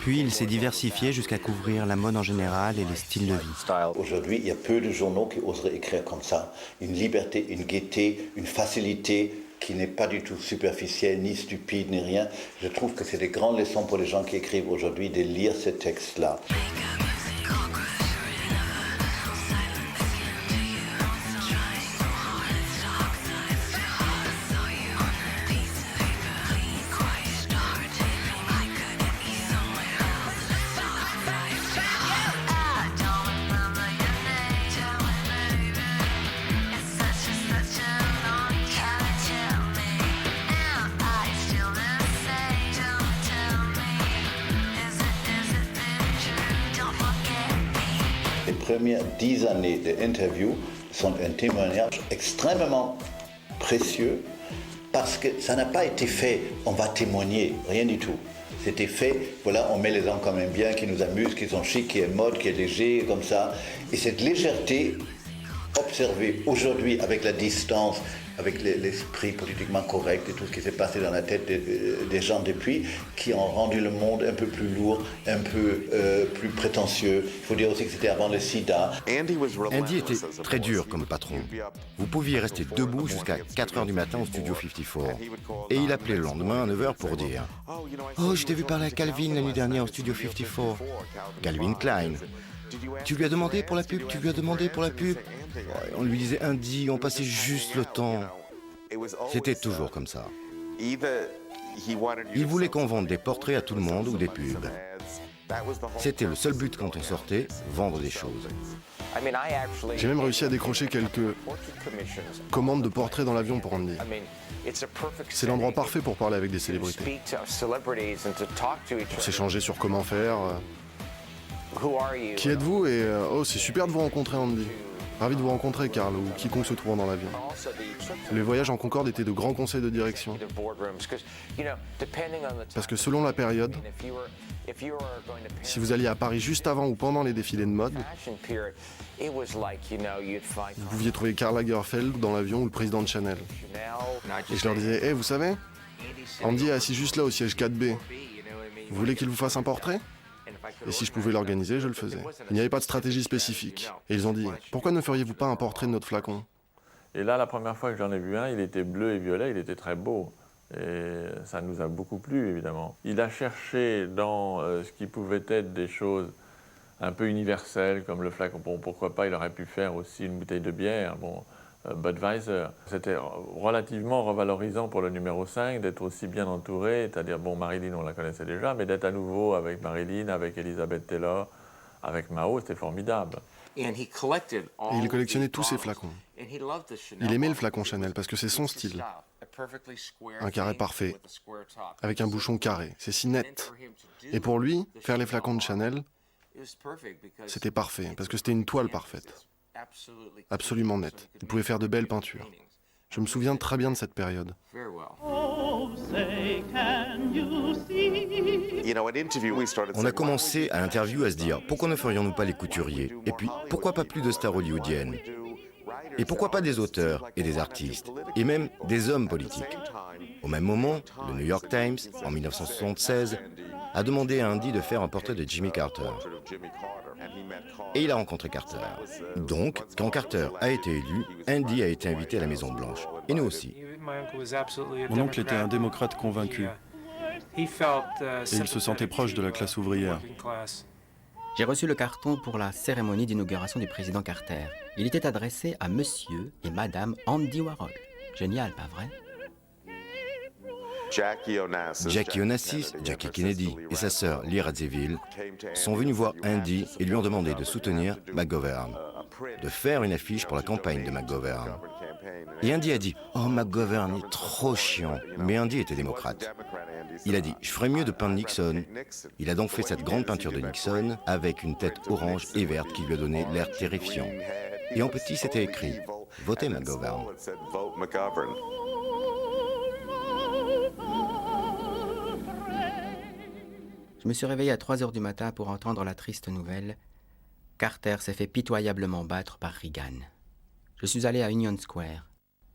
Puis il s'est diversifié jusqu'à couvrir la mode en général et les styles de vie. Aujourd'hui, il y a peu de journaux qui oseraient écrire comme ça. Une liberté, une gaieté, une facilité qui n'est pas du tout superficielle, ni stupide, ni rien. Je trouve que c'est des grandes leçons pour les gens qui écrivent aujourd'hui de lire ces textes-là. Les premières 10 années d'interview sont un témoignage extrêmement précieux parce que ça n'a pas été fait, on va témoigner, rien du tout. C'était fait, voilà, on met les gens quand même bien, qui nous amusent, qui sont chics, qui est mode, qui est léger, comme ça. Et cette légèreté observée aujourd'hui avec la distance, avec l'esprit politiquement correct et tout ce qui s'est passé dans la tête des gens depuis, qui ont rendu le monde un peu plus lourd, un peu plus prétentieux. Il faut dire aussi que c'était avant le sida. Andy était très dur comme patron. Vous pouviez rester debout jusqu'à 4h du matin au studio 54. Et il appelait le lendemain à 9h pour dire « Oh, je t'ai vu parler à Calvin la nuit dernière au studio 54. Calvin Klein. Tu lui as demandé pour la pub, tu lui as demandé pour la pub. » On lui disait Andy, on passait juste le temps. C'était toujours comme ça. Il voulait qu'on vende des portraits à tout le monde ou des pubs. C'était le seul but quand on sortait, vendre des choses. J'ai même réussi à décrocher quelques commandes de portraits dans l'avion pour Andy. C'est l'endroit parfait pour parler avec des célébrités. Pour s'échanger sur comment faire. Qui êtes-vous et oh, c'est super de vous rencontrer, Andy. Ravi de vous rencontrer, Carl, ou quiconque se trouvant dans l'avion. Les voyages en Concorde étaient de grands conseils de direction. Parce que selon la période, si vous alliez à Paris juste avant ou pendant les défilés de mode, vous pouviez trouver Karl Lagerfeld dans l'avion ou le président de Chanel. Et je leur disais, hey, vous savez, Andy est assis juste là au siège 4B. Vous voulez qu'il vous fasse un portrait ? Et si je pouvais l'organiser, je le faisais. Il n'y avait pas de stratégie spécifique. Et ils ont dit, pourquoi ne feriez-vous pas un portrait de notre flacon ? Et là, la première fois que j'en ai vu un, il était bleu et violet, il était très beau. Et ça nous a beaucoup plu, évidemment. Il a cherché dans ce qui pouvait être des choses un peu universelles, comme le flacon. Bon, pourquoi pas, il aurait pu faire aussi une bouteille de bière. Bon, Budweiser. C'était relativement revalorisant pour le numéro 5 d'être aussi bien entouré, c'est-à-dire, bon, Marilyn, on la connaissait déjà, mais d'être à nouveau avec Marilyn, avec Elizabeth Taylor, avec Mao, c'était formidable. Et il collectionnait tous ses flacons. Il aimait le flacon Chanel parce que c'est son style. Un carré parfait, avec un bouchon carré, c'est si net. Et pour lui, faire les flacons de Chanel, c'était parfait, parce que c'était une toile parfaite. absolument net. Il pouvait faire de belles peintures. Je me souviens très bien de cette période. On a commencé à l'interview à se dire pourquoi ne ferions-nous pas les couturiers? Et puis pourquoi pas plus de stars hollywoodiennes? Et pourquoi pas des auteurs et des artistes? Et même des hommes politiques. Au même moment, le New York Times, en 1976, a demandé à Andy de faire un portrait de Jimmy Carter. Et il a rencontré Carter. Donc, quand Carter a été élu, Andy a été invité à la Maison-Blanche. Et nous aussi. Mon oncle était un démocrate convaincu. Et il se sentait proche de la classe ouvrière. J'ai reçu le carton pour la cérémonie d'inauguration du président Carter. Il était adressé à Monsieur et Madame Andy Warhol. Génial, pas vrai? Jackie Onassis, Jackie Kennedy et sa sœur Lee Radziwill sont venus voir Andy et lui ont demandé de soutenir McGovern, de faire une affiche pour la campagne de McGovern. Et Andy a dit « Oh, McGovern est trop chiant ». Mais Andy était démocrate. Il a dit « Je ferais mieux de peindre Nixon ». Il a donc fait cette grande peinture de Nixon avec une tête orange et verte qui lui a donné l'air terrifiant. Et en petit, c'était écrit « Votez McGovern ». Je me suis réveillé à 3 heures du matin pour entendre la triste nouvelle. Carter s'est fait pitoyablement battre par Reagan. Je suis allé à Union Square.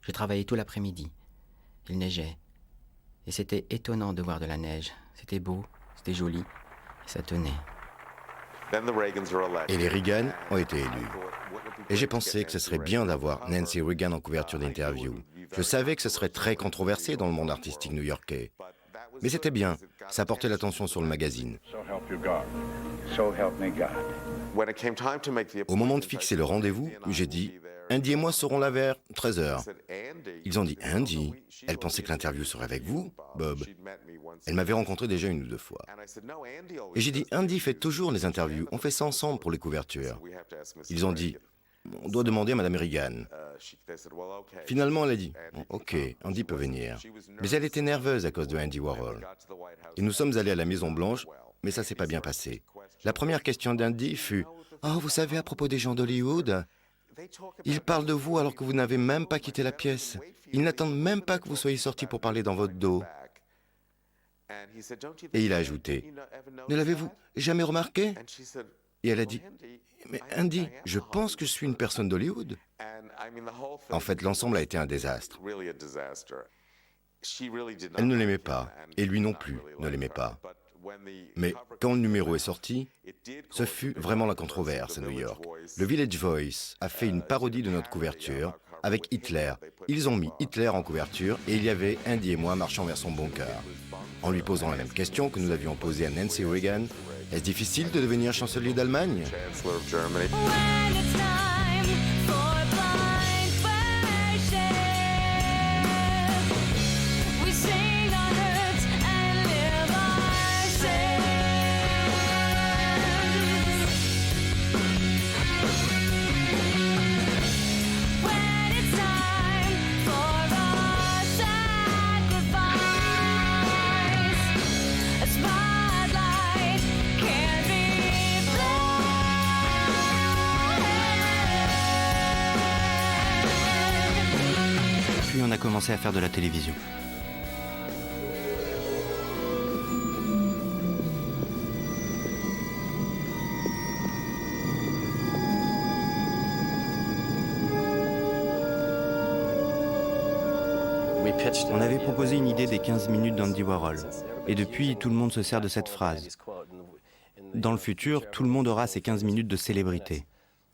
J'ai travaillé tout l'après-midi. Il neigeait. Et c'était étonnant de voir de la neige. C'était beau, c'était joli, et ça tenait. Et les Reagan ont été élus. Et j'ai pensé que ce serait bien d'avoir Nancy Reagan en couverture d'interview. Je savais que ce serait très controversé dans le monde artistique new-yorkais. Mais c'était bien, ça portait l'attention sur le magazine. Au moment de fixer le rendez-vous, j'ai dit « Andy et moi serons là vers 13h ». Ils ont dit « Andy, elle pensait que l'interview serait avec vous, Bob ». Elle m'avait rencontré déjà 1 ou 2 fois. Et j'ai dit « Andy fait toujours les interviews, on fait ça ensemble pour les couvertures ». Ils ont dit « On doit demander à Madame Reagan ». Finalement, elle a dit « Ok, Andy peut venir ». Mais elle était nerveuse à cause de Andy Warhol. Et nous sommes allés à la Maison-Blanche, mais ça s'est pas bien passé. La première question d'Andy fut « Oh, vous savez, à propos des gens d'Hollywood, ils parlent de vous alors que vous n'avez même pas quitté la pièce. Ils n'attendent même pas que vous soyez sortis pour parler dans votre dos. » Et il a ajouté « Ne l'avez-vous jamais remarqué ?» Et elle a dit « Mais Andy, je pense que je suis une personne d'Hollywood. » En fait, l'ensemble a été un désastre. Elle ne l'aimait pas, et lui non plus ne l'aimait pas. Mais quand le numéro est sorti, ce fut vraiment la controverse à New York. Le Village Voice a fait une parodie de notre couverture avec Hitler. Ils ont mis Hitler en couverture et il y avait Andy et moi marchant vers son bunker. En lui posant la même question que nous avions posée à Nancy Reagan, est-ce difficile de devenir chancelier d'Allemagne ? Puis on a commencé à faire de la télévision. On avait proposé une idée des 15 minutes d'Andy Warhol. Et depuis, tout le monde se sert de cette phrase. Dans le futur, tout le monde aura ses 15 minutes de célébrité.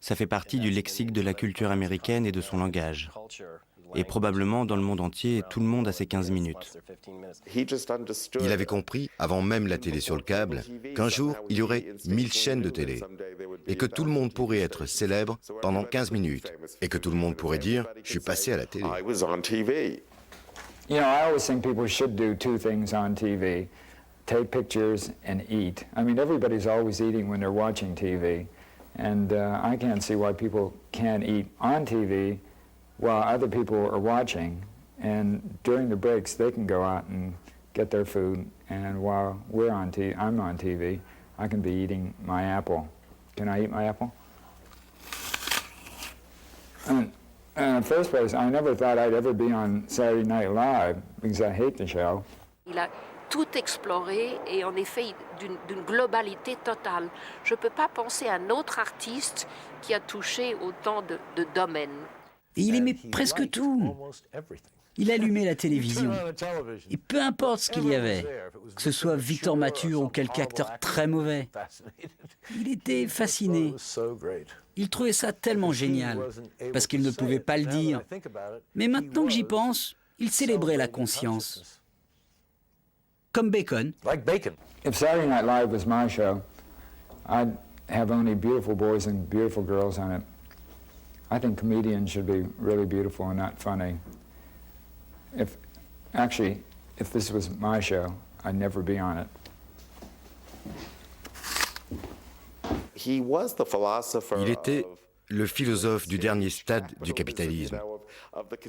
Ça fait partie du lexique de la culture américaine et de son langage. Et probablement, dans le monde entier, tout le monde a ses 15 minutes. Il avait compris, avant même la télé sur le câble, qu'un jour, il y aurait 1000 chaînes de télé. Et que tout le monde pourrait être célèbre pendant 15 minutes. Et que tout le monde pourrait dire « Je suis passé à la télé ». You know, I always think people should do 2 things on TV, take pictures and eat. I mean, everybody's always eating when they're watching TV. And I can't see why people can't eat on TV while other people are watching. And during the breaks, they can go out and get their food. And while I'm on TV, I can be eating my apple. Can I eat my apple? In the first place, I never thought I'd ever be on Saturday Night Live because I hate the show. Il a tout exploré et en effet d'une globalité totale. Je ne peux pas penser à un autre artiste qui a touché autant de domaines. Et il aimait presque tout. Il allumait la télévision. Et peu importe ce qu'il y avait, que ce soit Victor Mature ou quelque acteur très mauvais, il était fasciné. Il trouvait ça tellement génial, parce qu'il ne pouvait pas le dire. Mais maintenant que j'y pense, il célébrait la conscience. Comme Bacon. If Saturday Night Live was my show, I'd have only beautiful boys and beautiful girls on it. I think comedians should be really beautiful and not funny. If this was my show, I'd never be on it. Il était le philosophe du dernier stade du capitalisme,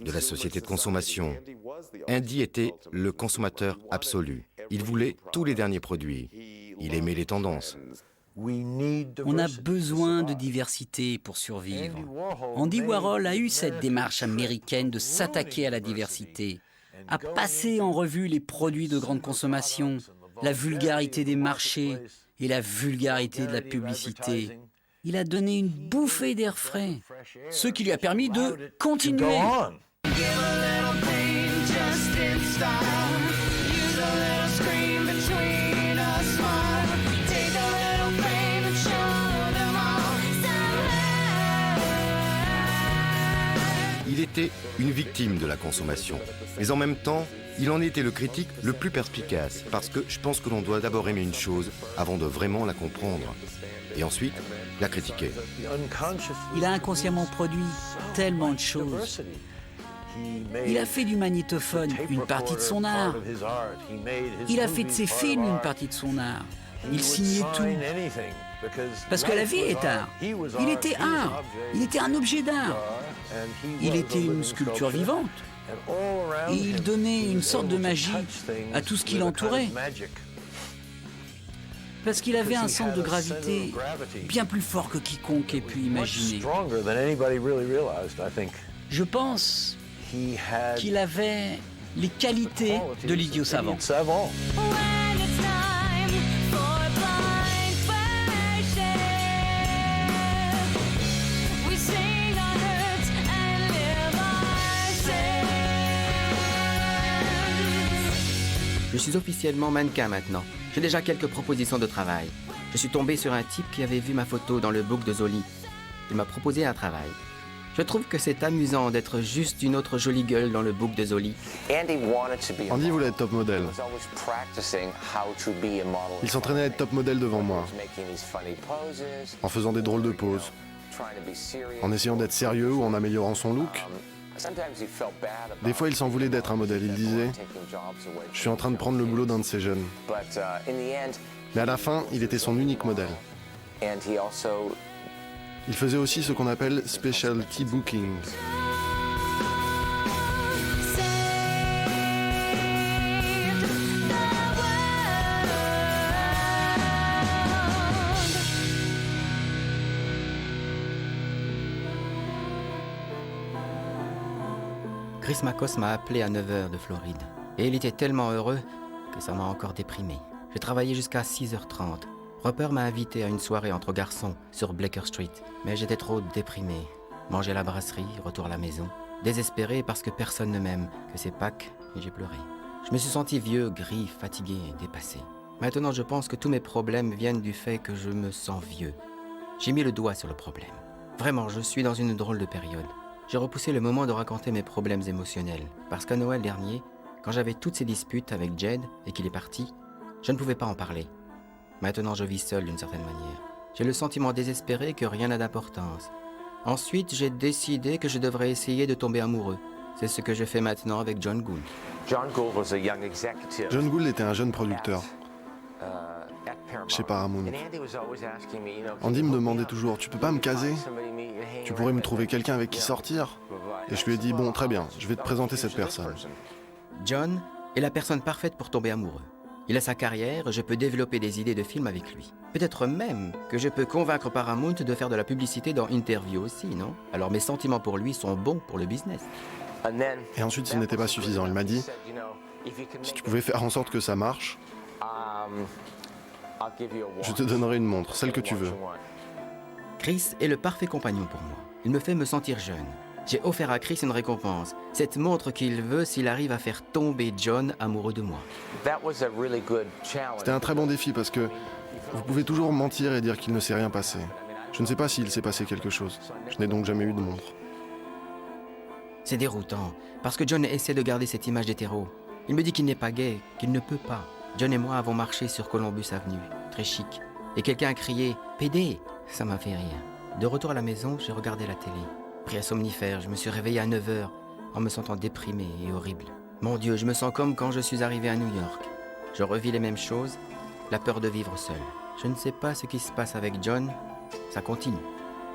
de la société de consommation. Andy était le consommateur absolu. Il voulait tous les derniers produits. Il aimait les tendances. On a besoin de diversité pour survivre. Andy Warhol a eu cette démarche américaine de s'attaquer à la diversité, à passer en revue les produits de grande consommation, la vulgarité des marchés et la vulgarité de la publicité. Il a donné une bouffée d'air frais, ce qui lui a permis de continuer. Il était une victime de la consommation. Mais en même temps, il en était le critique le plus perspicace, parce que je pense que l'on doit d'abord aimer une chose avant de vraiment la comprendre. Et ensuite, la critiquer. Il a inconsciemment produit tellement de choses. Il a fait du magnétophone une partie de son art. Il a fait de ses films une partie de son art. Il signait tout. Parce que la vie est art. Il était art. Il était un objet d'art. Il était une sculpture vivante. Et il donnait une sorte de magie à tout ce qui l'entourait. Parce qu'il avait un centre de gravité bien plus fort que quiconque ait pu imaginer. Je pense qu'il avait les qualités de l'idiot savant. Je suis officiellement mannequin maintenant. J'ai déjà quelques propositions de travail. Je suis tombé sur un type qui avait vu ma photo dans le book de Zoli. Il m'a proposé un travail. Je trouve que c'est amusant d'être juste une autre jolie gueule dans le book de Zoli. Andy voulait être top modèle. Il s'entraînait à être top modèle devant moi, en faisant des drôles de poses, en essayant d'être sérieux ou en améliorant son look. Des fois, il s'en voulait d'être un modèle. Il disait « Je suis en train de prendre le boulot d'un de ces jeunes. » Mais à la fin, il était son unique modèle. Il faisait aussi ce qu'on appelle « specialty booking ». Chris Makos m'a appelé à 9h de Floride. Et il était tellement heureux que ça m'a encore déprimé. J'ai travaillé jusqu'à 6h30. Roper m'a invité à une soirée entre garçons sur Bleecker Street. Mais j'étais trop déprimé. Manger à la brasserie, retour à la maison. Désespéré parce que personne ne m'aime, que c'est Pâques, et j'ai pleuré. Je me suis senti vieux, gris, fatigué et dépassé. Maintenant, je pense que tous mes problèmes viennent du fait que je me sens vieux. J'ai mis le doigt sur le problème. Vraiment, je suis dans une drôle de période. J'ai repoussé le moment de raconter mes problèmes émotionnels, parce qu'à Noël dernier, quand j'avais toutes ces disputes avec Jed et qu'il est parti, je ne pouvais pas en parler. Maintenant, je vis seul d'une certaine manière. J'ai le sentiment désespéré que rien n'a d'importance. Ensuite, j'ai décidé que je devrais essayer de tomber amoureux. C'est ce que je fais maintenant avec John Gould. John Gould était un jeune producteur chez Paramount. Andy me demandait toujours « Tu peux pas me caser ? Tu pourrais me trouver quelqu'un avec qui sortir ?» Et je lui ai dit « Bon, très bien, je vais te présenter cette personne. » John est la personne parfaite pour tomber amoureux. Il a sa carrière, je peux développer des idées de films avec lui. Peut-être même que je peux convaincre Paramount de faire de la publicité dans Interview aussi, non? Alors mes sentiments pour lui sont bons pour le business. Et ensuite, ce n'était pas suffisant. Il m'a dit, si tu pouvais faire en sorte que ça marche, je te donnerai une montre, celle que tu veux. Chris est le parfait compagnon pour moi. Il me fait me sentir jeune. J'ai offert à Chris une récompense, cette montre qu'il veut s'il arrive à faire tomber John amoureux de moi. C'était un très bon défi parce que vous pouvez toujours mentir et dire qu'il ne s'est rien passé. Je ne sais pas s'il s'est passé quelque chose. Je n'ai donc jamais eu de montre. C'est déroutant, parce que John essaie de garder cette image d'hétéro. Il me dit qu'il n'est pas gay, qu'il ne peut pas. John et moi avons marché sur Columbus Avenue, très chic. Et quelqu'un a crié « PD !» Ça m'a fait rire. De retour à la maison, j'ai regardé la télé. Pris à somnifère, je me suis réveillé à 9h en me sentant déprimé et horrible. Mon Dieu, je me sens comme quand je suis arrivé à New York. Je revis les mêmes choses, la peur de vivre seul. Je ne sais pas ce qui se passe avec John, ça continue.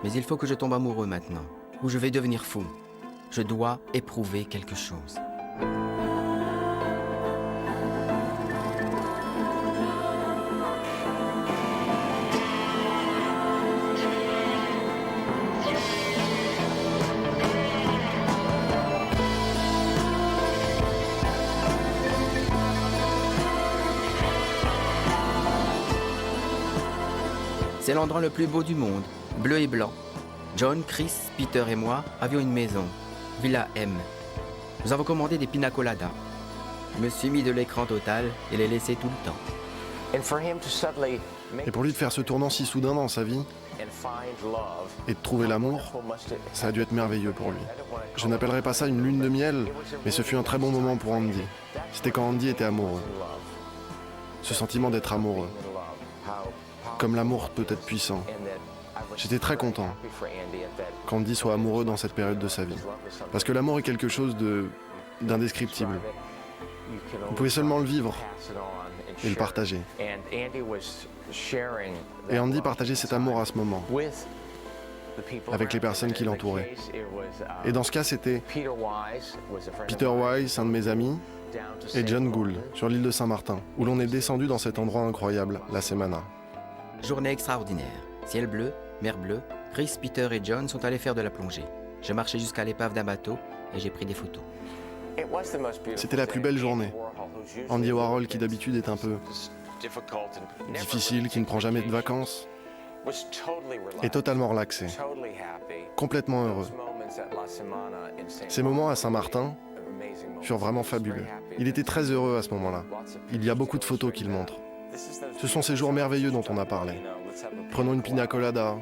Mais il faut que je tombe amoureux maintenant, ou je vais devenir fou. Je dois éprouver quelque chose. C'est l'endroit le plus beau du monde, bleu et blanc. John, Chris, Peter et moi avions une maison, Villa M. Nous avons commandé des pina coladas. Je me suis mis de l'écran total et l'ai laissé tout le temps. Et pour lui de faire ce tournant si soudain dans sa vie et de trouver l'amour, ça a dû être merveilleux pour lui. Je n'appellerais pas ça une lune de miel, mais ce fut un très bon moment pour Andy. C'était quand Andy était amoureux. Ce sentiment d'être amoureux. Comme l'amour peut être puissant. J'étais très content qu'Andy soit amoureux dans cette période de sa vie. Parce que l'amour est quelque chose d'indescriptible. Vous pouvez seulement le vivre et le partager. Et Andy partageait cet amour à ce moment, avec les personnes qui l'entouraient. Et dans ce cas, c'était Peter Wise, un de mes amis, et John Gould, sur l'île de Saint-Martin, où l'on est descendu dans cet endroit incroyable, la Semana. Journée extraordinaire. Ciel bleu, mer bleue, Chris, Peter et John sont allés faire de la plongée. Je marchais jusqu'à l'épave d'un bateau et j'ai pris des photos. C'était la plus belle journée. Andy Warhol, qui d'habitude est un peu difficile, qui ne prend jamais de vacances, est totalement relaxé, complètement heureux. Ces moments à Saint-Martin furent vraiment fabuleux. Il était très heureux à ce moment-là. Il y a beaucoup de photos qu'il montre. Ce sont ces jours merveilleux dont on a parlé. Prenons une pina colada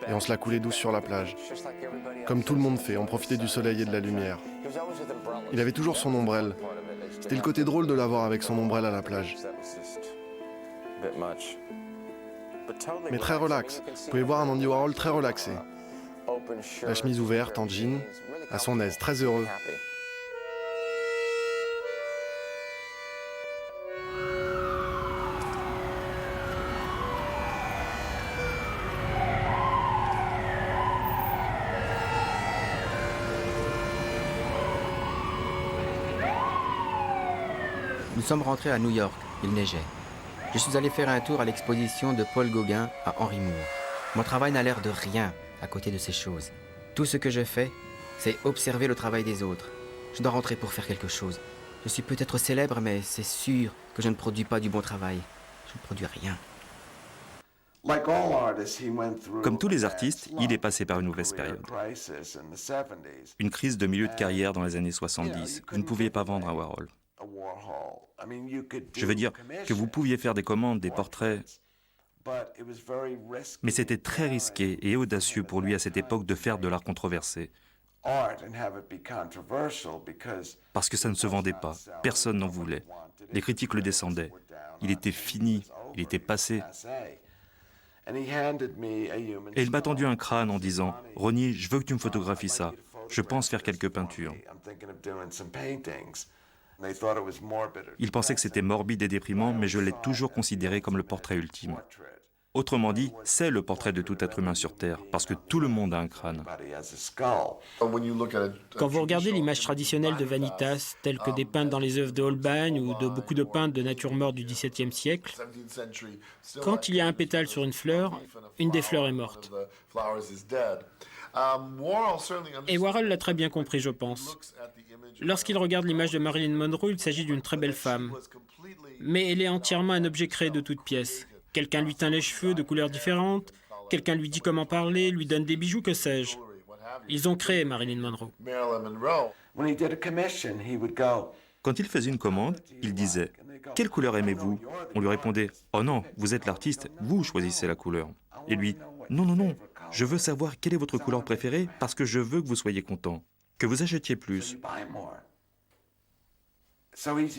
et on se la coulait douce sur la plage. Comme tout le monde fait, on profitait du soleil et de la lumière. Il avait toujours son ombrelle. C'était le côté drôle de l'avoir avec son ombrelle à la plage. Mais très relax. Vous pouvez voir un Andy Warhol très relaxé. La chemise ouverte, en jean, à son aise, très heureux. Nous sommes rentrés à New York, il neigeait. Je suis allé faire un tour à l'exposition de Paul Gauguin à Henry Moore. Mon travail n'a l'air de rien à côté de ces choses. Tout ce que je fais, c'est observer le travail des autres. Je dois rentrer pour faire quelque chose. Je suis peut-être célèbre, mais c'est sûr que je ne produis pas du bon travail. Je ne produis rien. Comme tous les artistes, il est passé par une mauvaise période. Une crise de milieu de carrière dans les années 70. Vous ne pouviez pas vendre un Warhol. Je veux dire que vous pouviez faire des commandes, des portraits, mais c'était très risqué et audacieux pour lui à cette époque de faire de l'art controversé. Parce que ça ne se vendait pas, personne n'en voulait. Les critiques le descendaient. Il était fini, il était passé. Et il m'a tendu un crâne en disant « Ronnie, je veux que tu me photographies ça. Je pense faire quelques peintures. » Il pensait que c'était morbide et déprimant, mais je l'ai toujours considéré comme le portrait ultime. Autrement dit, c'est le portrait de tout être humain sur Terre, parce que tout le monde a un crâne. Quand vous regardez l'image traditionnelle de Vanitas, telle que dépeinte dans les œuvres de Holbein ou de beaucoup de peintres de nature morte du XVIIe siècle, quand il y a un pétale sur une fleur, une des fleurs est morte. Et Warhol l'a très bien compris, je pense. Lorsqu'il regarde l'image de Marilyn Monroe, il s'agit d'une très belle femme. Mais elle est entièrement un objet créé de toutes pièces. Quelqu'un lui teint les cheveux de couleurs différentes, quelqu'un lui dit comment parler, lui donne des bijoux, que sais-je. Ils ont créé Marilyn Monroe. Quand il faisait une commande, il disait « Quelle couleur aimez-vous » On lui répondait « Oh non, vous êtes l'artiste, vous choisissez la couleur. » Et lui « Non, non, non, je veux savoir quelle est votre couleur préférée parce que je veux que vous soyez content, que vous achetiez plus. »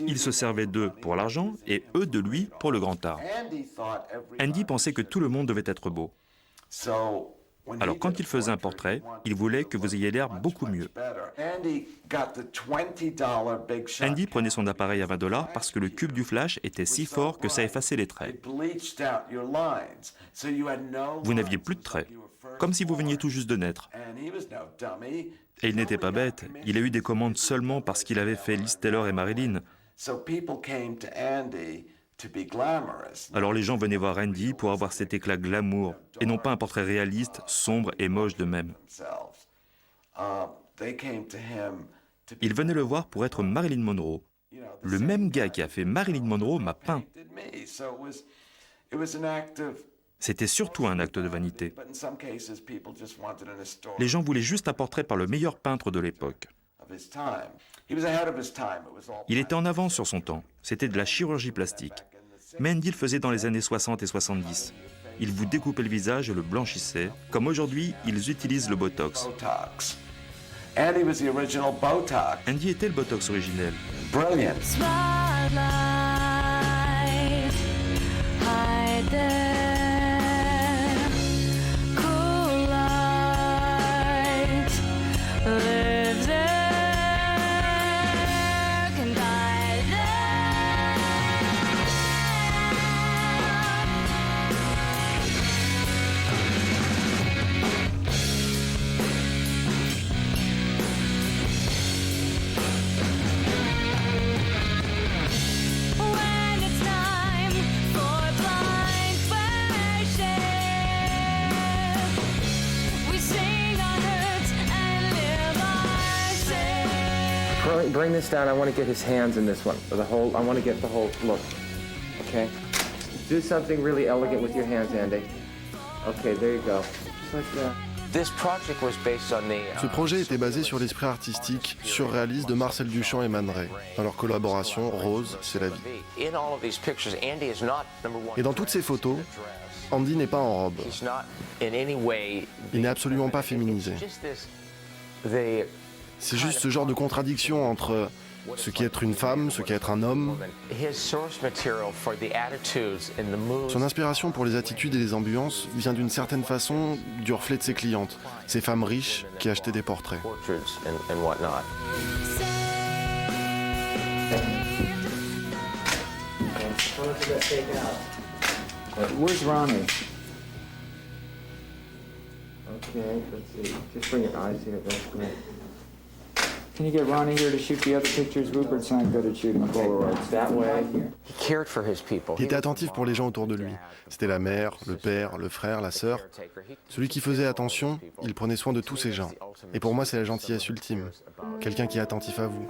Il se servait d'eux pour l'argent et eux de lui pour le grand art. Andy pensait que tout le monde devait être beau. Alors quand il faisait un portrait, il voulait que vous ayez l'air beaucoup mieux. Andy prenait son appareil à $20 parce que le cube du flash était si fort que ça effaçait les traits. Vous n'aviez plus de traits, comme si vous veniez tout juste de naître. Et il n'était pas bête, il a eu des commandes seulement parce qu'il avait fait Liz Taylor et Marilyn. Alors les gens venaient voir Andy pour avoir cet éclat glamour, et non pas un portrait réaliste, sombre et moche de même. Ils venaient le voir pour être Marilyn Monroe. Le même gars qui a fait Marilyn Monroe m'a peint. C'était surtout un acte de vanité. Les gens voulaient juste un portrait par le meilleur peintre de l'époque. Il était en avance sur son temps. C'était de la chirurgie plastique. Mais Andy le faisait dans les années 60 et 70. Il vous découpait le visage et le blanchissait. Comme aujourd'hui, ils utilisent le Botox. Andy était le Botox originel. Bring this down. I want to get his hands in this one. I want to get the whole look. Okay? Do something really elegant with your hands, Andy. Okay, there you go. Just like that. Ce projet était basé sur l'esprit artistique surréaliste de Marcel Duchamp et Man Ray. Dans leur collaboration, Rose, c'est la vie. Et dans toutes ces photos, Andy n'est pas en robe. Il n'est absolument pas féminisé. C'est juste ce genre de contradiction entre ce qu'est être une femme, ce qu'est être un homme. Son inspiration pour les attitudes et les ambiances vient d'une certaine façon du reflet de ses clientes, ces femmes riches qui achetaient des portraits. Where's Ronnie? Okay, let's see. Just bring your eyes here. That's great. Can you get Ronnie here to shoot the other pictures? Rupert's not good at shooting Polaroids. That way. Il était attentif pour les gens autour de lui. C'était la mère, le père, le frère, la sœur. Celui qui faisait attention, il prenait soin de tous ces gens. Et pour moi, c'est la gentillesse ultime. Quelqu'un qui est attentif à vous.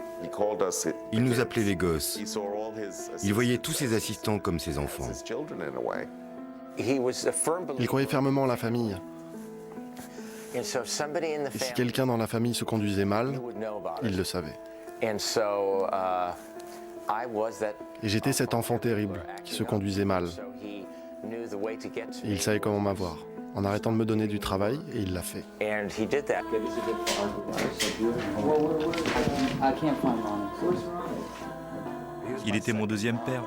Il nous appelait les gosses. Il voyait tous ses assistants comme ses enfants. Il croyait fermement en la famille. Et si quelqu'un dans la famille se conduisait mal, il le savait. Et j'étais cet enfant terrible qui se conduisait mal. Et il savait comment m'avoir, en arrêtant de me donner du travail, et il l'a fait. Il était mon deuxième père.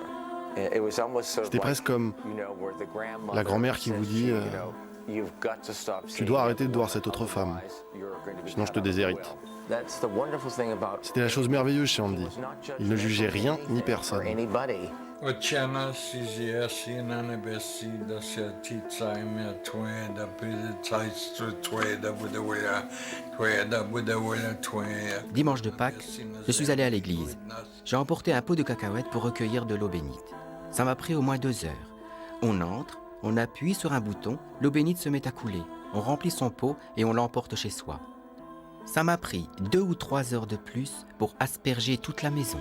C'était presque comme la grand-mère qui vous dit tu dois arrêter de voir cette autre femme, sinon je te déshérite. C'était la chose merveilleuse chez Andy. Il ne jugeait rien ni personne. Dimanche de Pâques, je suis allé à l'église. J'ai emporté un pot de cacahuètes pour recueillir de l'eau bénite. Ça m'a pris au moins 2 heures. On entre, on appuie sur un bouton, l'eau bénite se met à couler. On remplit son pot et on l'emporte chez soi. Ça m'a pris 2 ou 3 heures de plus pour asperger toute la maison.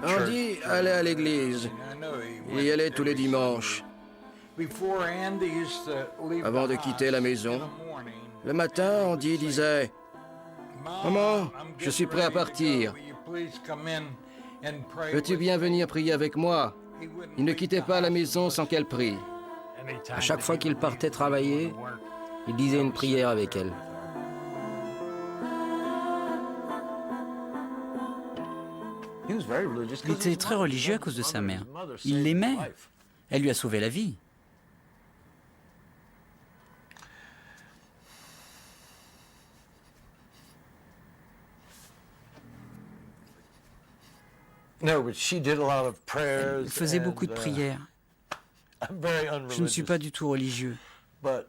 Andy allait à l'église. Il y allait tous les dimanches. Avant de quitter la maison, le matin, Andy disait « Maman, je suis prêt à partir. Veux-tu bien venir prier avec moi ?» Il ne quittait pas la maison sans qu'elle prie. À chaque fois qu'il partait travailler, il disait une prière avec elle. Il était très religieux à cause de sa mère. Il l'aimait. Elle lui a sauvé la vie. Il faisait beaucoup de prières. Je ne suis pas du tout religieux. Mais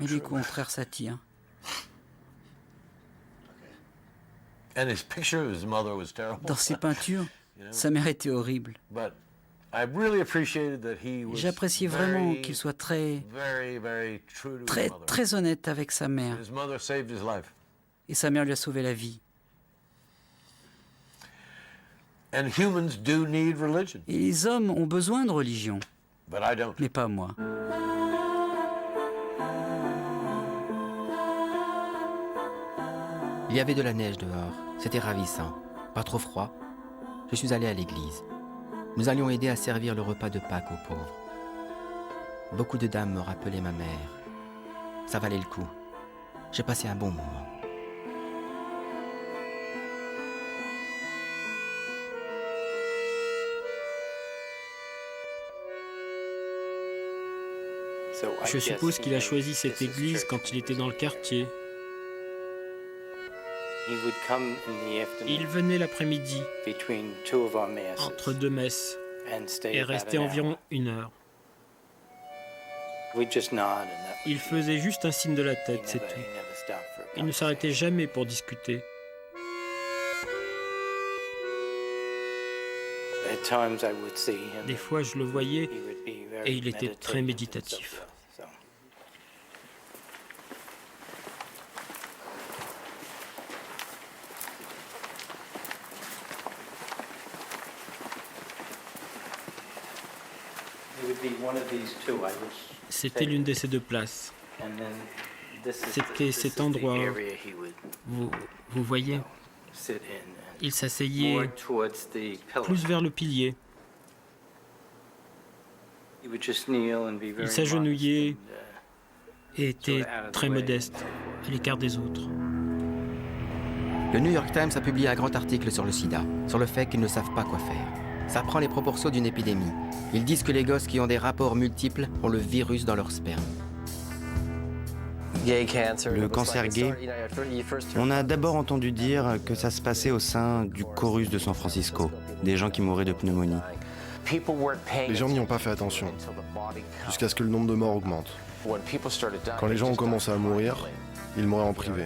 les contraires s'attirent. Dans ses peintures, sa mère était horrible. J'appréciais vraiment qu'il soit très honnête avec sa mère. Et sa mère lui a sauvé la vie. Et les hommes ont besoin de religion, mais pas moi. Il y avait de la neige dehors, c'était ravissant, pas trop froid. Je suis allé à l'église. Nous allions aider à servir le repas de Pâques aux pauvres. Beaucoup de dames me rappelaient ma mère. Ça valait le coup. J'ai passé un bon moment. Je suppose qu'il a choisi cette église quand il était dans le quartier. Il venait l'après-midi, entre 2 messes, et restait environ 1 heure. Il faisait juste un signe de la tête, c'est tout. Il ne s'arrêtait jamais pour discuter. Des fois, je le voyais et il était très méditatif. C'était l'une de ces 2 places. C'était cet endroit, vous voyez, il s'asseyait plus vers le pilier. Il s'agenouillait et était très modeste, à l'écart des autres. Le New York Times a publié un grand article sur le sida, sur le fait qu'ils ne savent pas quoi faire. Ça prend les proportions d'une épidémie. Ils disent que les gosses qui ont des rapports multiples ont le virus dans leur sperme. Le cancer gay, on a d'abord entendu dire que ça se passait au sein du chorus de San Francisco, des gens qui mouraient de pneumonie. Les gens n'y ont pas fait attention, jusqu'à ce que le nombre de morts augmente. Quand les gens ont commencé à mourir, ils mouraient en privé.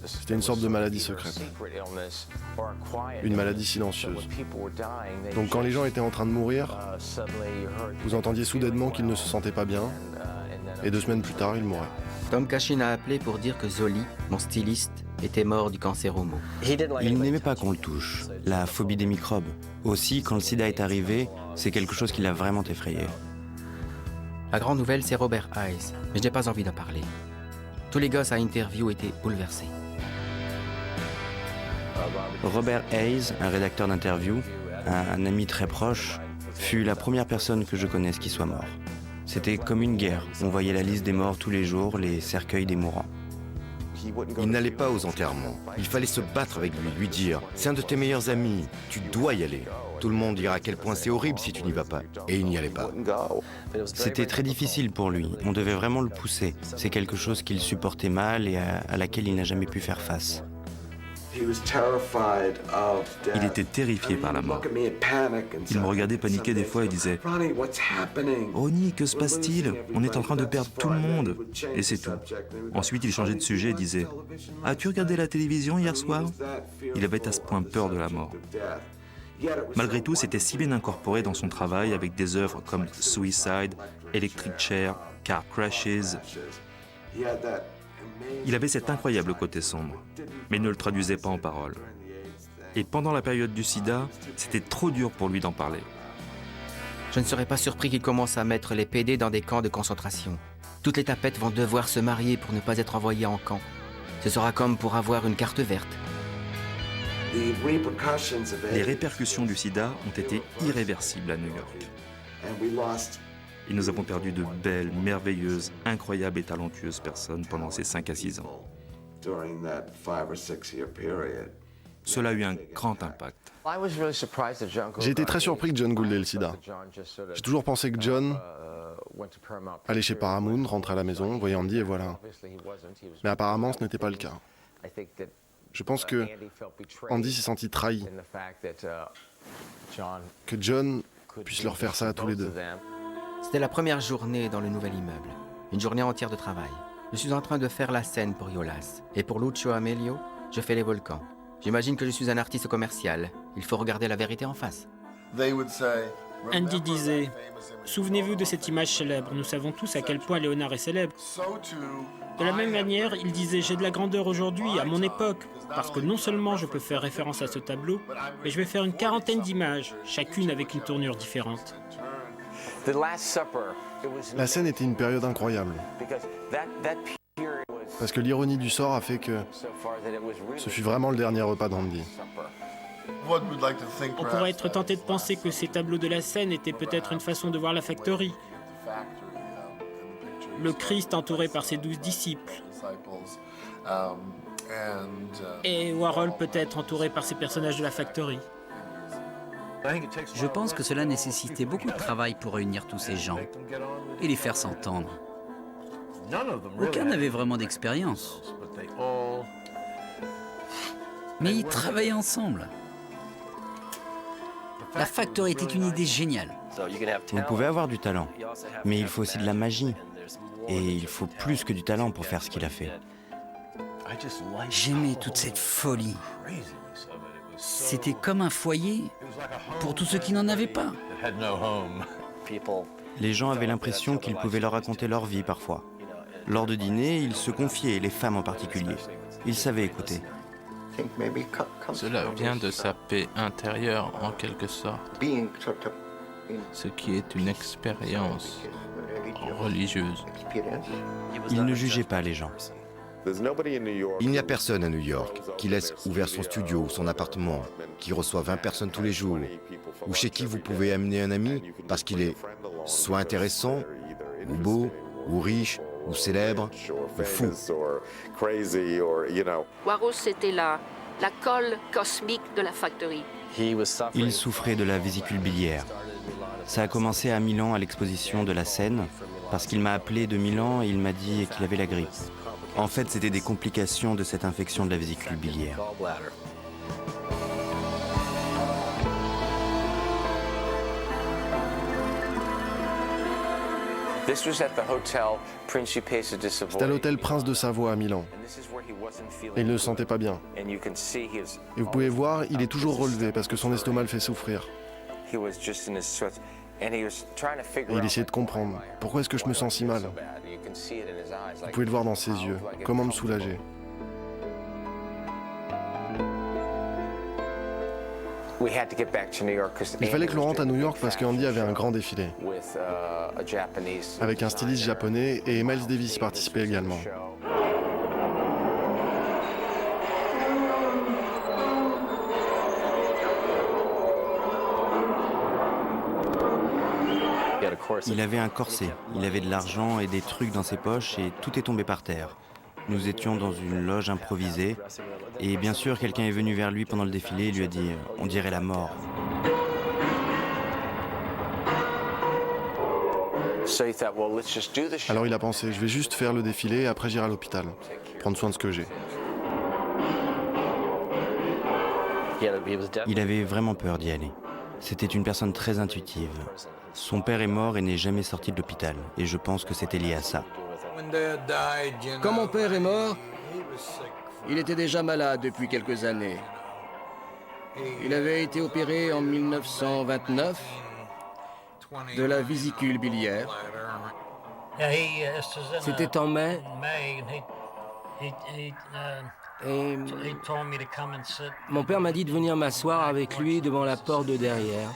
C'était une sorte de maladie secrète, une maladie silencieuse. Donc quand les gens étaient en train de mourir, vous entendiez soudainement qu'ils ne se sentaient pas bien, et 2 semaines plus tard, ils mouraient. Tom Cashin a appelé pour dire que Zoli, mon styliste, était mort du cancer homo. Il n'aimait pas qu'on le touche, la phobie des microbes. Aussi, quand le sida est arrivé, c'est quelque chose qui l'a vraiment effrayé. La grande nouvelle, c'est Robert Hayes, mais je n'ai pas envie d'en parler. Tous les gosses à interview étaient bouleversés. Robert Hayes, un rédacteur d'interview, un ami très proche, fut la première personne que je connaisse qui soit mort. C'était comme une guerre. On voyait la liste des morts tous les jours, les cercueils des mourants. Il n'allait pas aux enterrements. Il fallait se battre avec lui dire « C'est un de tes meilleurs amis, tu dois y aller ». Tout le monde dira à quel point c'est horrible si tu n'y vas pas. Et il n'y allait pas. C'était très difficile pour lui. On devait vraiment le pousser. C'est quelque chose qu'il supportait mal et à laquelle il n'a jamais pu faire face. Il était terrifié par la mort. Il me regardait paniquer des fois et disait « Ronnie, que se passe-t-il? On est en train de perdre tout le monde. » Et c'est tout. Ensuite, il changeait de sujet et disait « As-tu regardé la télévision hier soir ?» Il avait à ce point peur de la mort. Malgré tout, c'était si bien incorporé dans son travail avec des œuvres comme Suicide, Electric Chair, Car Crashes. Il avait cet incroyable côté sombre, mais il ne le traduisait pas en paroles. Et pendant la période du sida, c'était trop dur pour lui d'en parler. Je ne serais pas surpris qu'il commence à mettre les PD dans des camps de concentration. Toutes les tapettes vont devoir se marier pour ne pas être envoyées en camp. Ce sera comme pour avoir une carte verte. Les répercussions du sida ont été irréversibles à New York. Et nous avons perdu de belles, merveilleuses, incroyables et talentueuses personnes pendant ces 5 à 6 ans. Cela a eu un grand impact. J'ai été très surpris que John Gould ait le sida. J'ai toujours pensé que John allait chez Paramount, rentrait à la maison, voyait Andy et voilà. Mais apparemment, ce n'était pas le cas. Je pense que Andy s'est senti trahi. Que John puisse leur faire ça à tous les deux. C'était la première journée dans le nouvel immeuble. Une journée entière de travail. Je suis en train de faire la scène pour Iolas. Et pour Lucio Amelio, je fais les volcans. J'imagine que je suis un artiste commercial. Il faut regarder la vérité en face. Andy disait « Souvenez-vous de cette image célèbre. Nous savons tous à quel point Léonard est célèbre. » De la même manière, il disait « J'ai de la grandeur aujourd'hui, à mon époque, parce que non seulement je peux faire référence à ce tableau, mais je vais faire une 40aine d'images, chacune avec une tournure différente. » La scène était une période incroyable. Parce que l'ironie du sort a fait que ce fut vraiment le dernier repas d'Andy. On pourrait être tenté de penser que ces tableaux de la scène étaient peut-être une façon de voir la factory. Le Christ entouré par ses 12 disciples. Et Warhol peut-être entouré par ses personnages de la factory. Je pense que cela nécessitait beaucoup de travail pour réunir tous ces gens et les faire s'entendre. Aucun n'avait vraiment d'expérience. Mais ils travaillaient ensemble. La factory était une idée géniale. Vous pouvez avoir du talent, mais il faut aussi de la magie. Et il faut plus que du talent pour faire ce qu'il a fait. J'aimais toute cette folie. C'était comme un foyer pour tous ceux qui n'en avaient pas. Les gens avaient l'impression qu'ils pouvaient leur raconter leur vie parfois. Lors de dîners, ils se confiaient, les femmes en particulier. Ils savaient écouter. Cela vient de sa paix intérieure en quelque sorte. Ce qui est une expérience religieuse. Il ne jugeait pas les gens. Il n'y a personne à New York qui laisse ouvert son studio ou son appartement, qui reçoit 20 personnes tous les jours, ou chez qui vous pouvez amener un ami parce qu'il est soit intéressant, ou beau, ou riche, ou célèbre, ou fou. Warhol, c'était la colle cosmique de la factory. Il souffrait de la vésicule biliaire. Ça a commencé à Milan à l'exposition de la Seine, parce qu'il m'a appelé de Milan et il m'a dit qu'il avait la grippe. En fait, c'était des complications de cette infection de la vésicule biliaire. C'était à l'hôtel Prince de Savoie à Milan. Et il ne se sentait pas bien. Et vous pouvez voir, il est toujours relevé parce que son estomac le fait souffrir. Et il essayait de comprendre. Pourquoi est-ce que je me sens si mal? Vous pouvez le voir dans ses yeux. Comment me soulager? Il fallait que l'on rentre à New York parce qu'Andy avait un grand défilé. Avec un styliste japonais et Miles Davis y participait également. Il avait un corset, il avait de l'argent et des trucs dans ses poches et tout est tombé par terre. Nous étions dans une loge improvisée et bien sûr quelqu'un est venu vers lui pendant le défilé et lui a dit « On dirait la mort ». Alors il a pensé, je vais juste faire le défilé et après j'irai à l'hôpital, prendre soin de ce que j'ai. Il avait vraiment peur d'y aller. C'était une personne très intuitive. Son père est mort et n'est jamais sorti de l'hôpital, et je pense que c'était lié à ça. Quand mon père est mort, il était déjà malade depuis quelques années. Il avait été opéré en 1929 de la vésicule biliaire. C'était en mai. Et mon père m'a dit de venir m'asseoir avec lui devant la porte de derrière.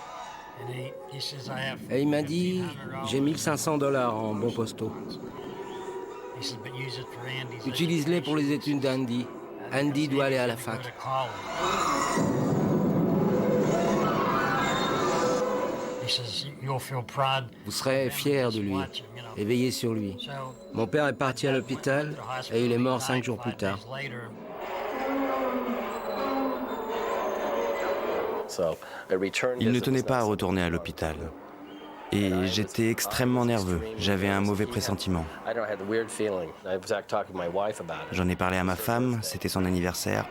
Et il m'a dit, j'ai 1500 $ en bons postaux. Utilise-les pour les études d'Andy. Andy doit aller à la fac. Vous serez fiers de lui et veillez sur lui. Mon père est parti à l'hôpital et il est mort 5 jours plus tard. Il ne tenait pas à retourner à l'hôpital. Et j'étais extrêmement nerveux. J'avais un mauvais pressentiment. J'en ai parlé à ma femme, c'était son anniversaire.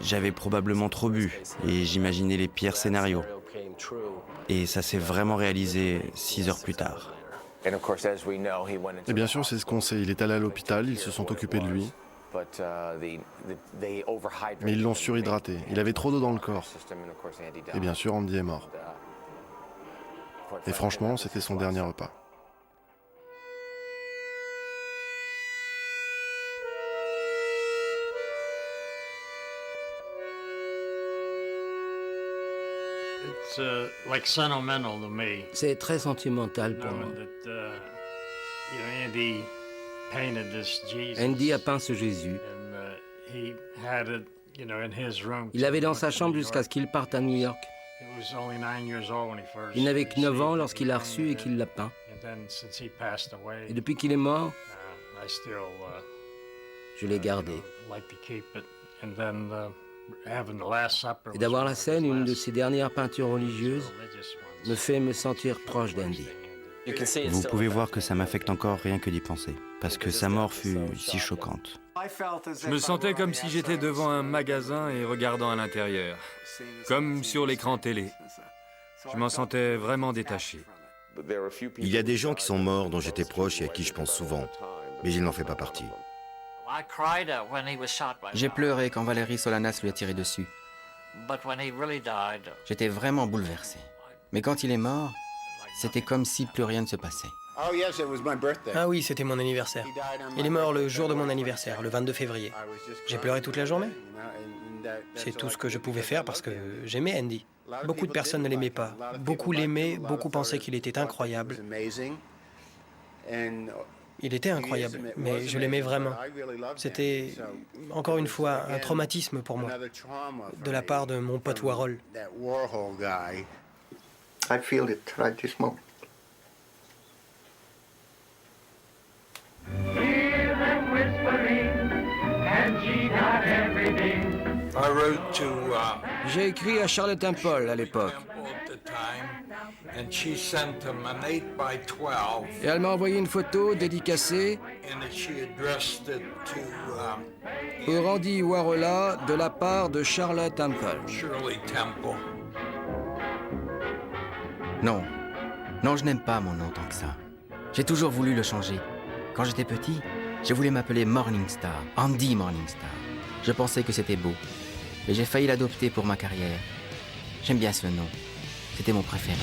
J'avais probablement trop bu et j'imaginais les pires scénarios. Et ça s'est vraiment réalisé 6 heures plus tard. Et bien sûr, c'est ce qu'on sait. Il est allé à l'hôpital, ils se sont occupés de lui. Mais ils l'ont surhydraté. Il avait trop d'eau dans le corps. Et bien sûr, Andy est mort. Et franchement, c'était son dernier repas. C'est très sentimental pour moi. Andy a peint ce Jésus. Il l'avait dans sa chambre jusqu'à ce qu'il parte à New York. Il n'avait que 9 ans lorsqu'il l'a reçu et qu'il l'a peint. Et depuis qu'il est mort, je l'ai gardé. Et d'avoir la scène, une de ses dernières peintures religieuses, me fait me sentir proche d'Andy. Vous pouvez voir que ça m'affecte encore rien que d'y penser, parce que sa mort fut si choquante. Je me sentais comme si j'étais devant un magasin et regardant à l'intérieur, comme sur l'écran télé. Je m'en sentais vraiment détaché. Il y a des gens qui sont morts dont j'étais proche et à qui je pense souvent, mais il n'en fait pas partie. J'ai pleuré quand Valérie Solanas lui a tiré dessus. J'étais vraiment bouleversé. Mais quand il est mort, c'était comme si plus rien ne se passait. Ah oui, c'était mon anniversaire. Il est mort le jour de mon anniversaire, le 22 février. J'ai pleuré toute la journée. C'est tout ce que je pouvais faire parce que j'aimais Andy. Beaucoup de personnes ne l'aimaient pas. Beaucoup l'aimaient, beaucoup pensaient qu'il était incroyable. Il était incroyable, mais je l'aimais vraiment. C'était, encore une fois, un traumatisme pour moi, de la part de mon pote Warhol. I feel it right this moment. Hear them whispering, and she got everything. J'ai écrit à Charlotte Temple à l'époque. Et elle m'a envoyé une photo dédicacée pour Andy Warhol de la part de Charlotte Temple. Non, non, je n'aime pas mon nom tant que ça. J'ai toujours voulu le changer. Quand j'étais petit, je voulais m'appeler Morning Star, Andy Morning Star. Je pensais que c'était beau. Et j'ai failli l'adopter pour ma carrière. J'aime bien ce nom. C'était mon préféré.